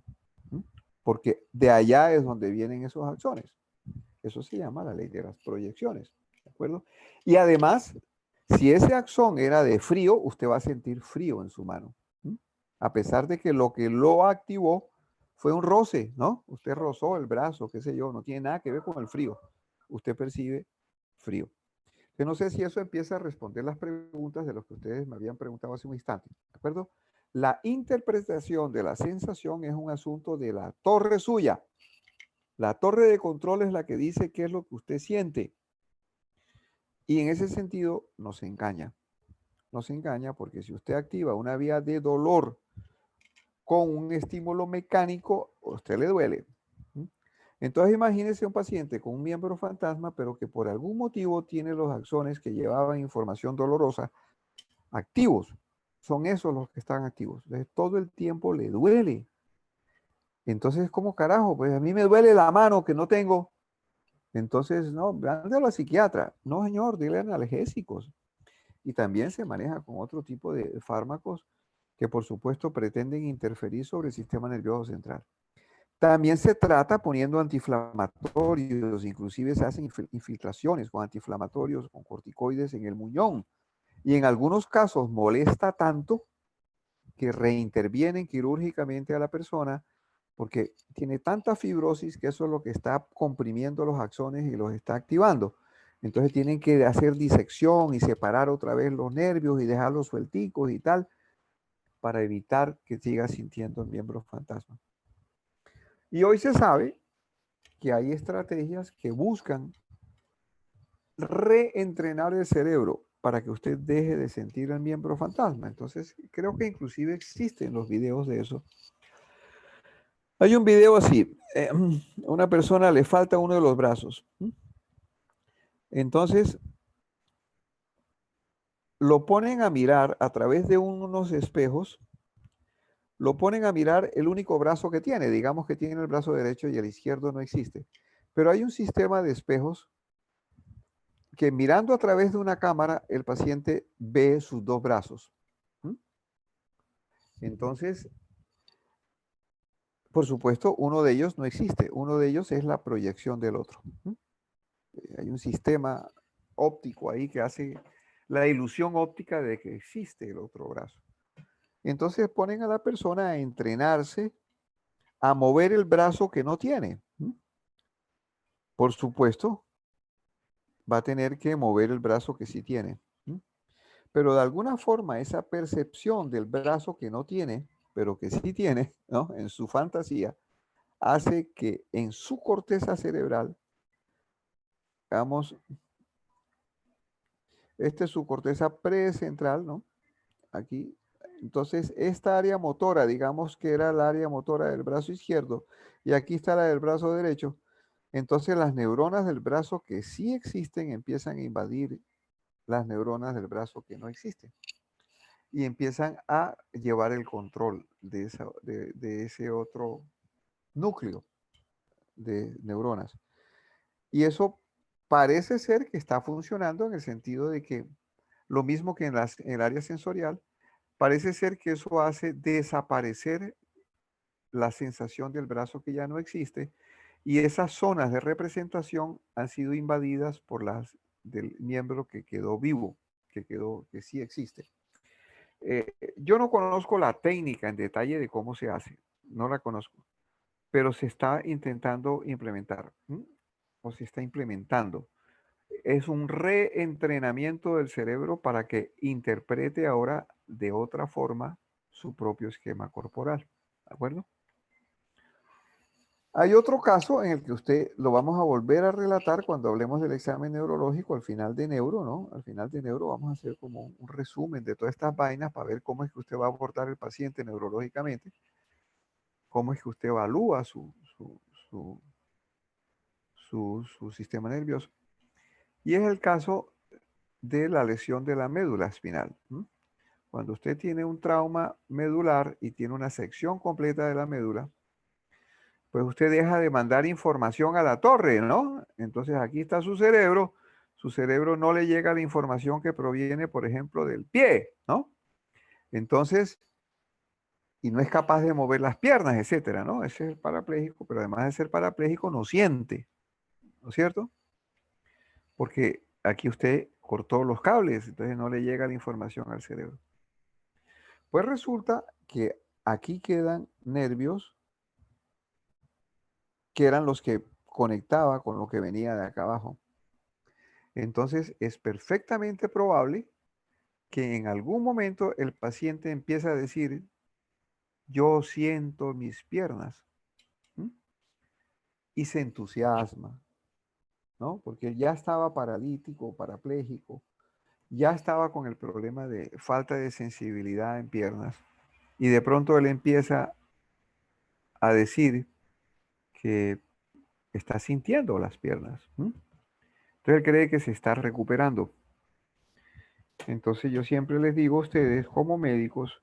S1: Porque de allá es donde vienen esos axones. Eso se llama la ley de las proyecciones. ¿De acuerdo? Y además, si ese axón era de frío, usted va a sentir frío en su mano. A pesar de que lo activó fue un roce, ¿no? Usted rozó el brazo, qué sé yo, no tiene nada que ver con el frío. Usted percibe frío. Yo no sé si eso empieza a responder las preguntas de los que ustedes me habían preguntado hace un instante. ¿De acuerdo? La interpretación de la sensación es un asunto de la torre suya. La torre de control es la que dice qué es lo que usted siente. Y en ese sentido nos engaña. Nos engaña porque si usted activa una vía de dolor con un estímulo mecánico, a usted le duele. Entonces imagínese un paciente con un miembro fantasma, pero que por algún motivo tiene los axones que llevaban información dolorosa activos. Son esos los que están activos. Entonces todo el tiempo le duele. Entonces, ¿cómo carajo? Pues a mí me duele la mano que no tengo. Entonces, no, ande a la psiquiatra. No, señor, dile analgésicos. Y también se maneja con otro tipo de fármacos que por supuesto pretenden interferir sobre el sistema nervioso central. También se trata poniendo antiinflamatorios, inclusive se hacen infiltraciones con antiinflamatorios, con corticoides en el muñón. Y en algunos casos molesta tanto que reintervienen quirúrgicamente a la persona porque tiene tanta fibrosis que eso es lo que está comprimiendo los axones y los está activando. Entonces tienen que hacer disección y separar otra vez los nervios y dejarlos suelticos y tal para evitar que siga sintiendo el miembro fantasma. Y hoy se sabe que hay estrategias que buscan reentrenar el cerebro para que usted deje de sentir el miembro fantasma. Entonces, creo que inclusive existen los videos de eso. Hay un video así, a una persona le falta uno de los brazos. Entonces, lo ponen a mirar a través de unos espejos, lo ponen a mirar el único brazo que tiene. Digamos que tiene el brazo derecho y el izquierdo no existe. Pero hay un sistema de espejos que mirando a través de una cámara, el paciente ve sus dos brazos. Entonces, por supuesto, uno de ellos no existe. Uno de ellos es la proyección del otro. Hay un sistema óptico ahí que hace la ilusión óptica de que existe el otro brazo. Entonces ponen a la persona a entrenarse a mover el brazo que no tiene. por supuesto, va a tener que mover el brazo que sí tiene. Pero de alguna forma esa percepción del brazo que no tiene, pero que sí tiene, ¿no? En su fantasía, hace que en su corteza cerebral, digamos, esta es su corteza precentral, ¿no? Aquí. Entonces, esta área motora, digamos que era el área motora del brazo izquierdo, y aquí está la del brazo derecho. Entonces, las neuronas del brazo que sí existen empiezan a invadir las neuronas del brazo que no existen. Y empiezan a llevar el control de ese otro núcleo de neuronas. Y eso parece ser que está funcionando en el sentido de que lo mismo que en el área sensorial, parece ser que eso hace desaparecer la sensación del brazo que ya no existe y esas zonas de representación han sido invadidas por las del miembro que quedó vivo, que sí existe. Yo no conozco la técnica en detalle de cómo se hace, no la conozco, pero se está intentando implementar, o se está implementando. Es un reentrenamiento del cerebro para que interprete ahora de otra forma su propio esquema corporal, ¿de acuerdo? Hay otro caso en el que usted lo vamos a volver a relatar cuando hablemos del examen neurológico al final de neuro, ¿no? Al final de neuro vamos a hacer como un resumen de todas estas vainas para ver cómo es que usted va a abordar el paciente neurológicamente, cómo es que usted evalúa su sistema nervioso. Y es el caso de la lesión de la médula espinal. Cuando usted tiene un trauma medular y tiene una sección completa de la médula, pues usted deja de mandar información a la torre, ¿no? Entonces aquí está su cerebro no le llega la información que proviene, por ejemplo, del pie, ¿no? Entonces, y no es capaz de mover las piernas, etcétera, ¿no? Ese es el parapléjico, pero además de ser parapléjico no siente, ¿no es cierto? Porque aquí usted cortó los cables, entonces no le llega la información al cerebro. Pues resulta que aquí quedan nervios que eran los que conectaba con lo que venía de acá abajo. Entonces es perfectamente probable que en algún momento el paciente empiece a decir, yo siento mis piernas, y se entusiasma, ¿no? Porque ya estaba paralítico, parapléjico, ya estaba con el problema de falta de sensibilidad en piernas, y de pronto él empieza a decir que está sintiendo las piernas. Entonces él cree que se está recuperando. Entonces yo siempre les digo a ustedes, como médicos,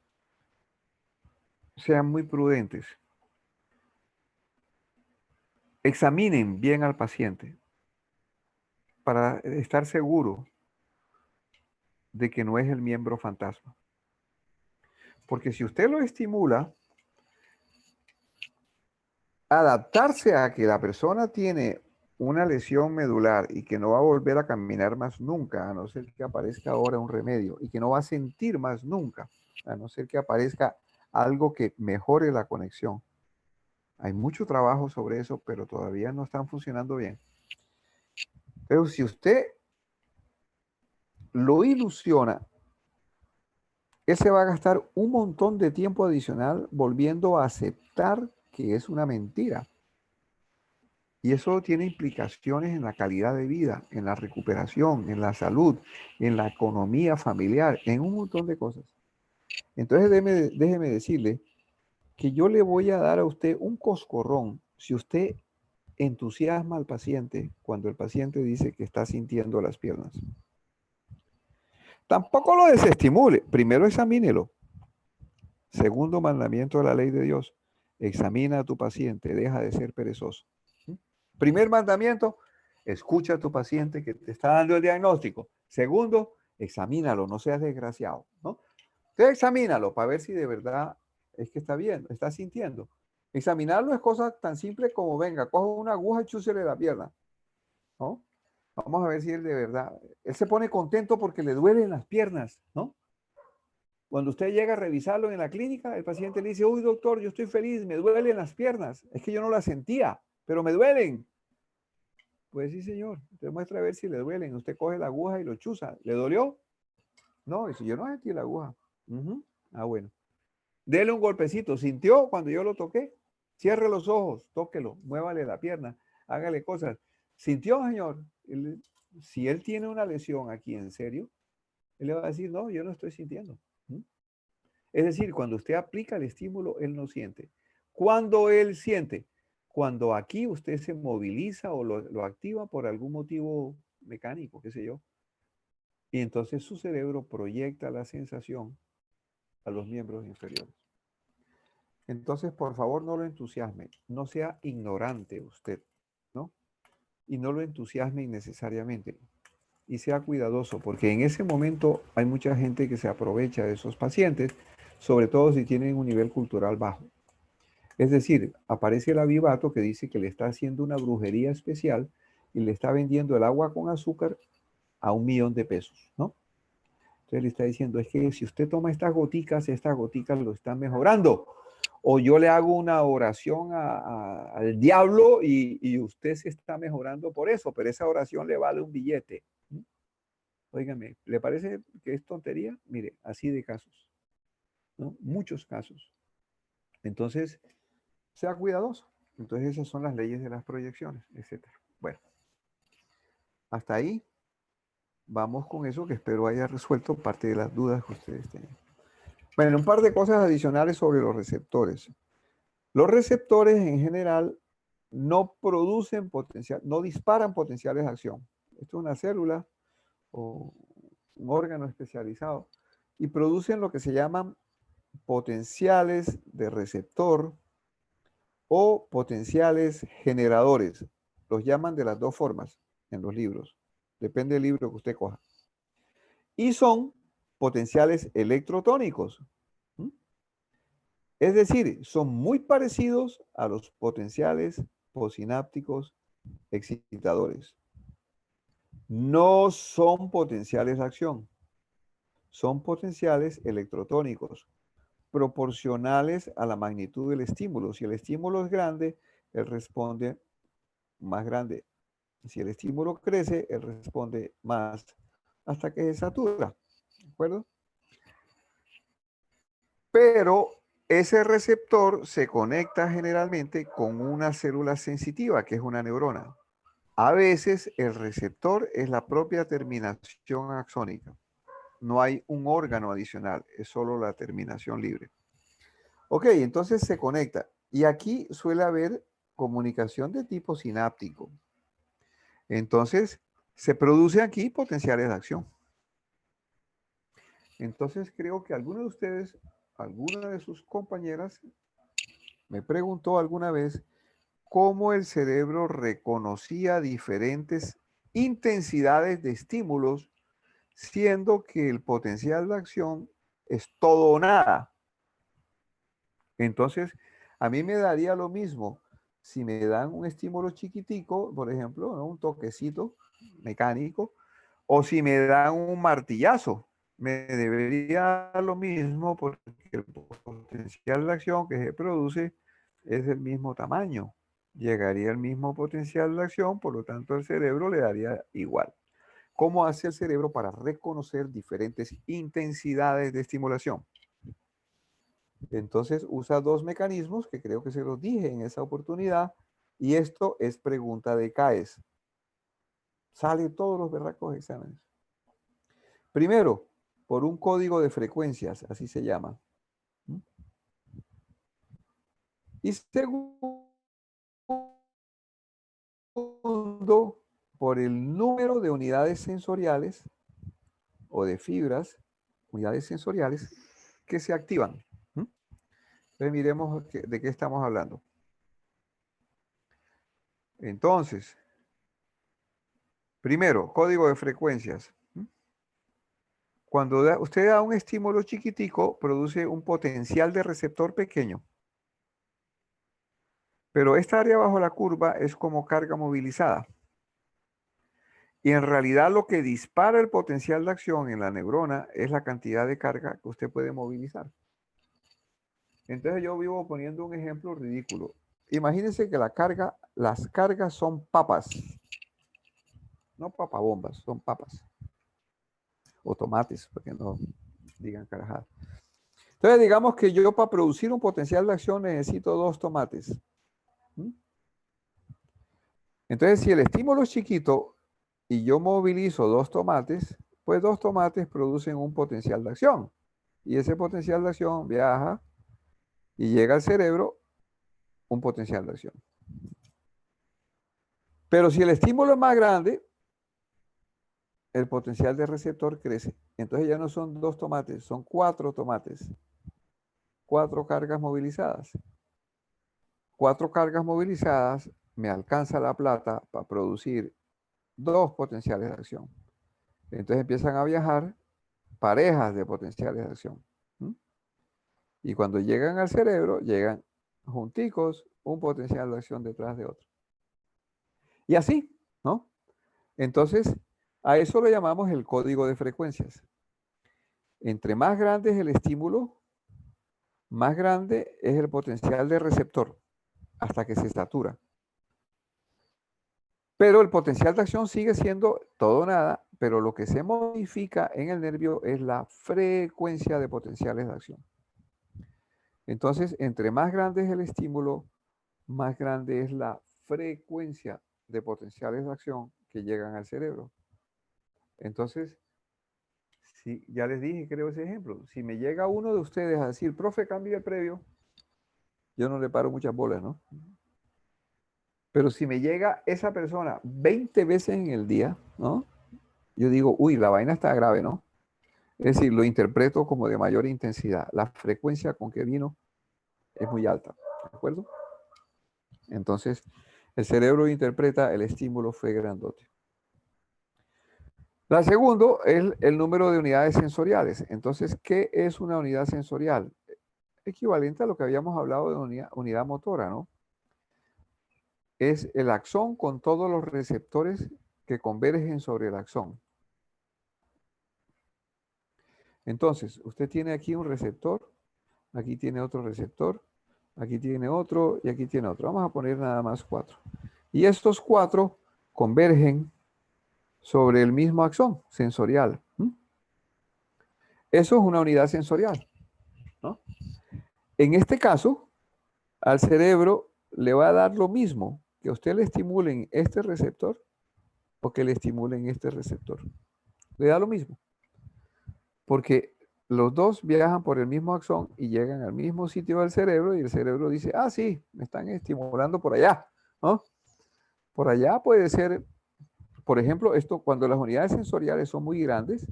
S1: sean muy prudentes. Examinen bien al paciente para estar seguro de que no es el miembro fantasma. Porque si usted lo estimula, adaptarse a que la persona tiene una lesión medular y que no va a volver a caminar más nunca, a no ser que aparezca ahora un remedio, y que no va a sentir más nunca, a no ser que aparezca algo que mejore la conexión. Hay mucho trabajo sobre eso, pero todavía no están funcionando bien. Pero si usted lo ilusiona, él se va a gastar un montón de tiempo adicional volviendo a aceptar que es una mentira. Y eso tiene implicaciones en la calidad de vida, en la recuperación, en la salud, en la economía familiar, en un montón de cosas. Entonces déjeme decirle que yo le voy a dar a usted un coscorrón si usted entusiasma al paciente cuando el paciente dice que está sintiendo las piernas. Tampoco lo desestimule. Primero examínelo. Segundo mandamiento de la ley de Dios. Examina a tu paciente. Deja de ser perezoso. Primer mandamiento, escucha a tu paciente que te está dando el diagnóstico. Segundo, examínalo. No seas desgraciado, ¿no? Usted examínalo para ver si de verdad es que está bien, está sintiendo. Examinarlo es cosa tan simple como, venga, coja una aguja y chúsele la pierna, ¿no? Vamos a ver si él de verdad, él se pone contento porque le duelen las piernas, ¿no? Cuando usted llega a revisarlo en la clínica, el paciente le dice, uy, doctor, yo estoy feliz, me duelen las piernas. Es que yo no las sentía, pero me duelen. Pues sí, señor. Usted muestra a ver si le duelen. Usted coge la aguja y lo chuza. ¿Le dolió? No, dice, yo no sentí la aguja. Ah, bueno. Dele un golpecito. ¿Sintió cuando yo lo toqué? Cierre los ojos, tóquelo, muévale la pierna, hágale cosas. ¿Sintió, señor? Si él tiene una lesión aquí en serio, él le va a decir, no, yo no estoy sintiendo. Es decir, cuando usted aplica el estímulo, él no siente. ¿Cuándo él siente? Cuando aquí usted se moviliza o lo activa por algún motivo mecánico, qué sé yo. Y entonces su cerebro proyecta la sensación a los miembros inferiores. Entonces, por favor, no lo entusiasme. No sea ignorante usted, ¿no? Y no lo entusiasme innecesariamente. Y sea cuidadoso, porque en ese momento hay mucha gente que se aprovecha de esos pacientes, sobre todo si tienen un nivel cultural bajo. Es decir, aparece el avivato que dice que le está haciendo una brujería especial y le está vendiendo el agua con azúcar a 1.000.000 de pesos, ¿no? Entonces le está diciendo, es que si usted toma estas goticas lo están mejorando. O yo le hago una oración al diablo y usted se está mejorando por eso, pero esa oración le vale un billete. Óigame, ¿le parece que es tontería? Mire, así de casos, ¿no? Muchos casos. Entonces, sea cuidadoso. Entonces, esas son las leyes de las proyecciones, etc. Bueno, hasta ahí vamos con eso, que espero haya resuelto parte de las dudas que ustedes tenían. Bueno, un par de cosas adicionales sobre los receptores. Los receptores en general no producen potencial, no disparan potenciales de acción. Esto es una célula o un órgano especializado y producen lo que se llaman potenciales de receptor o potenciales generadores. Los llaman de las dos formas en los libros. Depende del libro que usted coja. Y son potenciales electrotónicos. Es decir, son muy parecidos a los potenciales postsinápticos excitadores. No son potenciales de acción. Son potenciales electrotónicos, proporcionales a la magnitud del estímulo. Si el estímulo es grande, él responde más grande. Si el estímulo crece, él responde más hasta que se satura. ¿De acuerdo? Pero ese receptor se conecta generalmente con una célula sensitiva, que es una neurona. A veces el receptor es la propia terminación axónica. No hay un órgano adicional, es solo la terminación libre. Ok, entonces se conecta. Y aquí suele haber comunicación de tipo sináptico. Entonces, se produce aquí potenciales de acción. Entonces, creo que alguno de ustedes, alguna de sus compañeras, me preguntó alguna vez cómo el cerebro reconocía diferentes intensidades de estímulos, siendo que el potencial de acción es todo o nada. Entonces, a mí me daría lo mismo si me dan un estímulo chiquitico, por ejemplo, ¿no? Un toquecito mecánico, o si me dan un martillazo. Me debería dar lo mismo porque el potencial de acción que se produce es del mismo tamaño. Llegaría al mismo potencial de acción, por lo tanto el cerebro le daría igual. ¿Cómo hace el cerebro para reconocer diferentes intensidades de estimulación? Entonces usa dos mecanismos que creo que se los dije en esa oportunidad, y esto es pregunta de CAES. Sale todos los berracos exámenes. Primero, por un código de frecuencias, así se llama. Y segundo, por el número de unidades sensoriales o de fibras, unidades sensoriales, que se activan. Entonces miremos de qué estamos hablando. Entonces, primero, código de frecuencias. Cuando usted da un estímulo chiquitico, produce un potencial de receptor pequeño. Pero esta área bajo la curva es como carga movilizada. Y en realidad lo que dispara el potencial de acción en la neurona es la cantidad de carga que usted puede movilizar. Entonces yo vivo poniendo un ejemplo ridículo. Imagínense que las cargas son papas. No papabombas, son papas. O tomates, para que no digan carajadas. Entonces, digamos que yo para producir un potencial de acción necesito 2 tomates. Entonces, si el estímulo es chiquito y yo movilizo 2 tomates, pues 2 tomates producen un potencial de acción. Y ese potencial de acción viaja y llega al cerebro un potencial de acción. Pero si el estímulo es más grande, el potencial de receptor crece. Entonces ya no son 2 tomates, son 4 tomates. 4 cargas movilizadas. 4 cargas movilizadas me alcanza la plata para producir 2 potenciales de acción. Entonces empiezan a viajar parejas de potenciales de acción. Y cuando llegan al cerebro, llegan junticos, un potencial de acción detrás de otro. Y así, ¿no? Entonces, a eso lo llamamos el código de frecuencias. Entre más grande es el estímulo, más grande es el potencial de receptor, hasta que se satura. Pero el potencial de acción sigue siendo todo o nada, pero lo que se modifica en el nervio es la frecuencia de potenciales de acción. Entonces, entre más grande es el estímulo, más grande es la frecuencia de potenciales de acción que llegan al cerebro. Entonces, si, ya les dije, creo, ese ejemplo. Si me llega uno de ustedes a decir, profe, cambie el previo, yo no le paro muchas bolas, ¿no? Pero si me llega esa persona 20 veces en el día, ¿no? Yo digo, uy, la vaina está grave, ¿no? Es decir, lo interpreto como de mayor intensidad. La frecuencia con que vino es muy alta, ¿de acuerdo? Entonces, el cerebro interpreta el estímulo fue grandote. La segunda es el número de unidades sensoriales. Entonces, ¿qué es una unidad sensorial? Equivalente a lo que habíamos hablado de unidad motora, ¿no? Es el axón con todos los receptores que convergen sobre el axón. Entonces, usted tiene aquí un receptor, aquí tiene otro receptor, aquí tiene otro y aquí tiene otro. Vamos a poner nada más 4. Y estos 4 convergen sobre el mismo axón sensorial. Eso es una unidad sensorial, ¿no? En este caso, al cerebro le va a dar lo mismo que a usted le estimulen este receptor o que le estimulen este receptor. Le da lo mismo. Porque los dos viajan por el mismo axón y llegan al mismo sitio del cerebro y el cerebro dice, ah, sí, me están estimulando por allá, ¿no? Por allá puede ser, por ejemplo, esto cuando las unidades sensoriales son muy grandes,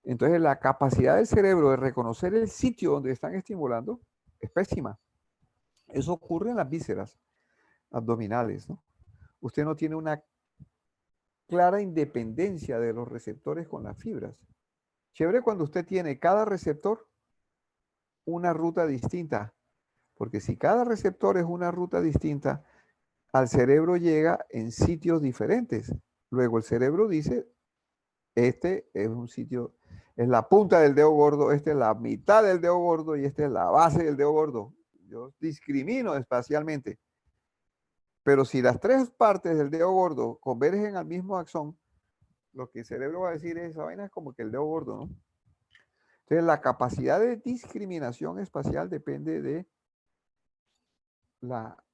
S1: entonces la capacidad del cerebro de reconocer el sitio donde están estimulando es pésima. Eso ocurre en las vísceras abdominales, ¿no? Usted no tiene una clara independencia de los receptores con las fibras. Chévere cuando usted tiene cada receptor una ruta distinta, porque si cada receptor es una ruta distinta, al cerebro llega en sitios diferentes. Luego el cerebro dice, este es un sitio, es la punta del dedo gordo, este es la mitad del dedo gordo y este es la base del dedo gordo. Yo discrimino espacialmente. Pero si las 3 partes del dedo gordo convergen al mismo axón, lo que el cerebro va a decir es, esa vaina es como que el dedo gordo, ¿no? Entonces, la capacidad de discriminación espacial depende de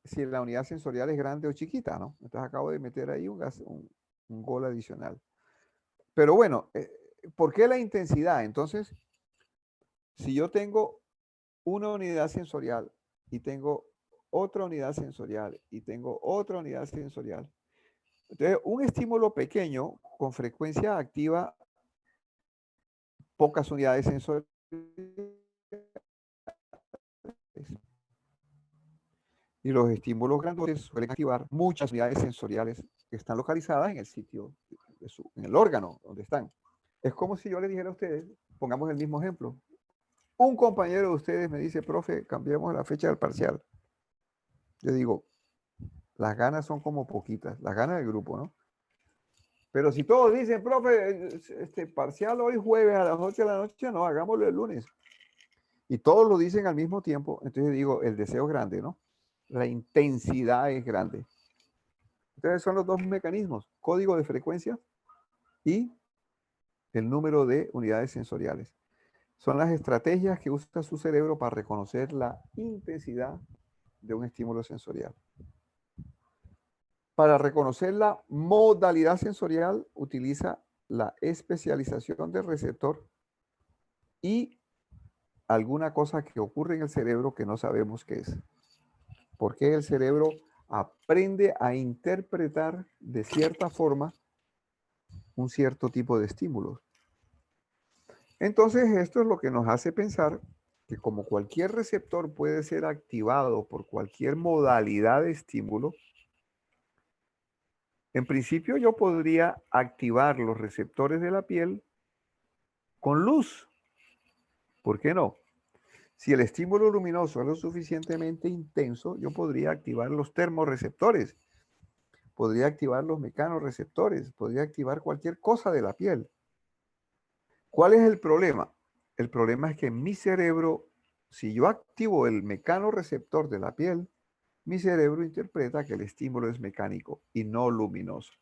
S1: si la unidad sensorial es grande o chiquita, ¿no? Entonces, acabo de meter ahí un gol adicional. Pero bueno, ¿por qué la intensidad? Entonces, si yo tengo una unidad sensorial y tengo otra unidad sensorial y tengo otra unidad sensorial, entonces un estímulo pequeño con frecuencia activa pocas unidades sensoriales. Y los estímulos grandotes suelen activar muchas unidades sensoriales que están localizadas en el sitio, en el órgano donde están. Es como si yo les dijera a ustedes, pongamos el mismo ejemplo. Un compañero de ustedes me dice, profe, cambiamos la fecha del parcial. Yo digo, las ganas son como poquitas, las ganas del grupo, ¿no? Pero si todos dicen, profe, parcial hoy jueves a las 8 de la noche, no, hagámoslo el lunes. Y todos lo dicen al mismo tiempo, entonces digo, el deseo es grande, ¿no? La intensidad es grande. Entonces son los dos mecanismos, código de frecuencia y el número de unidades sensoriales. Son las estrategias que usa su cerebro para reconocer la intensidad de un estímulo sensorial. Para reconocer la modalidad sensorial, utiliza la especialización del receptor y alguna cosa que ocurre en el cerebro que no sabemos qué es. Porque el cerebro aprende a interpretar de cierta forma un cierto tipo de estímulos. Entonces, esto es lo que nos hace pensar que como cualquier receptor puede ser activado por cualquier modalidad de estímulo, en principio yo podría activar los receptores de la piel con luz. ¿Por qué no? Si el estímulo luminoso es lo suficientemente intenso, yo podría activar los termorreceptores, podría activar los mecanorreceptores, podría activar cualquier cosa de la piel. ¿Cuál es el problema? El problema es que mi cerebro, si yo activo el mecanorreceptor de la piel, mi cerebro interpreta que el estímulo es mecánico y no luminoso.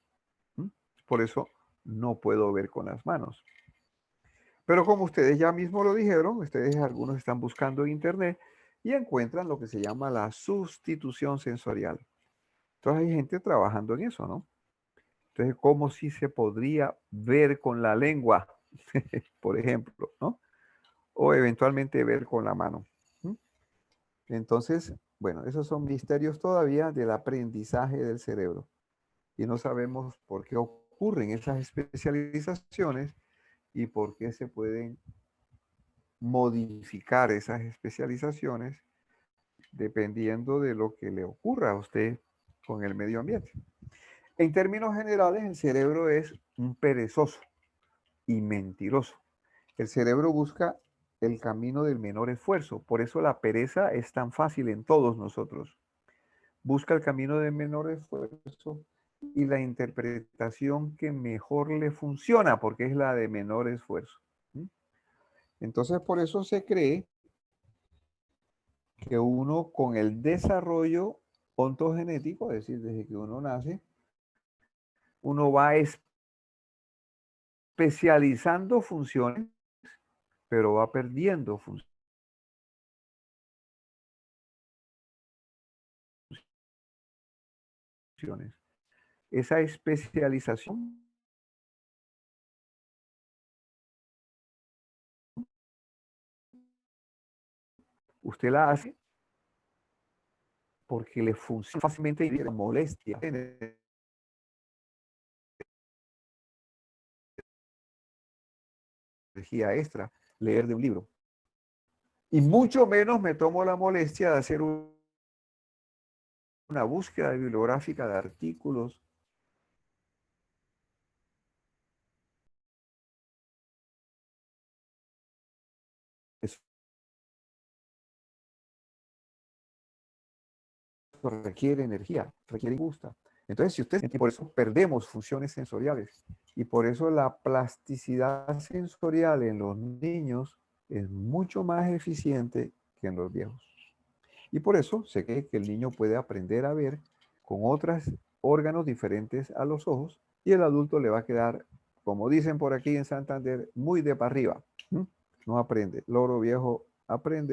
S1: Por eso no puedo ver con las manos. Pero como ustedes ya mismo lo dijeron, ustedes algunos están buscando en internet y encuentran lo que se llama la sustitución sensorial. Entonces hay gente trabajando en eso, ¿no? Entonces, ¿cómo si se podría ver con la lengua, por ejemplo, ¿no? O eventualmente ver con la mano. Entonces, bueno, esos son misterios todavía del aprendizaje del cerebro. Y no sabemos por qué ocurren esas especializaciones y por qué se pueden modificar esas especializaciones dependiendo de lo que le ocurra a usted con el medio ambiente. En términos generales, el cerebro es un perezoso y mentiroso. El cerebro busca el camino del menor esfuerzo. Por eso la pereza es tan fácil en todos nosotros. Busca el camino del menor esfuerzo y la interpretación que mejor le funciona, porque es la de menor esfuerzo. Entonces, por eso se cree que uno con el desarrollo ontogenético, es decir, desde que uno nace, uno va especializando funciones, pero va perdiendo funciones. Esa especialización usted la hace porque le funciona fácilmente y la molestia energía extra leer de un libro. Y mucho menos me tomo la molestia de hacer una búsqueda bibliográfica de artículos eso requiere energía, requiere gusto. Entonces, si usted, por eso perdemos funciones sensoriales y por eso la plasticidad sensorial en los niños es mucho más eficiente que en los viejos. Y por eso se cree que el niño puede aprender a ver con otros órganos diferentes a los ojos y el adulto le va a quedar, como dicen por aquí en Santander, muy de para arriba. No aprende. Loro viejo aprende.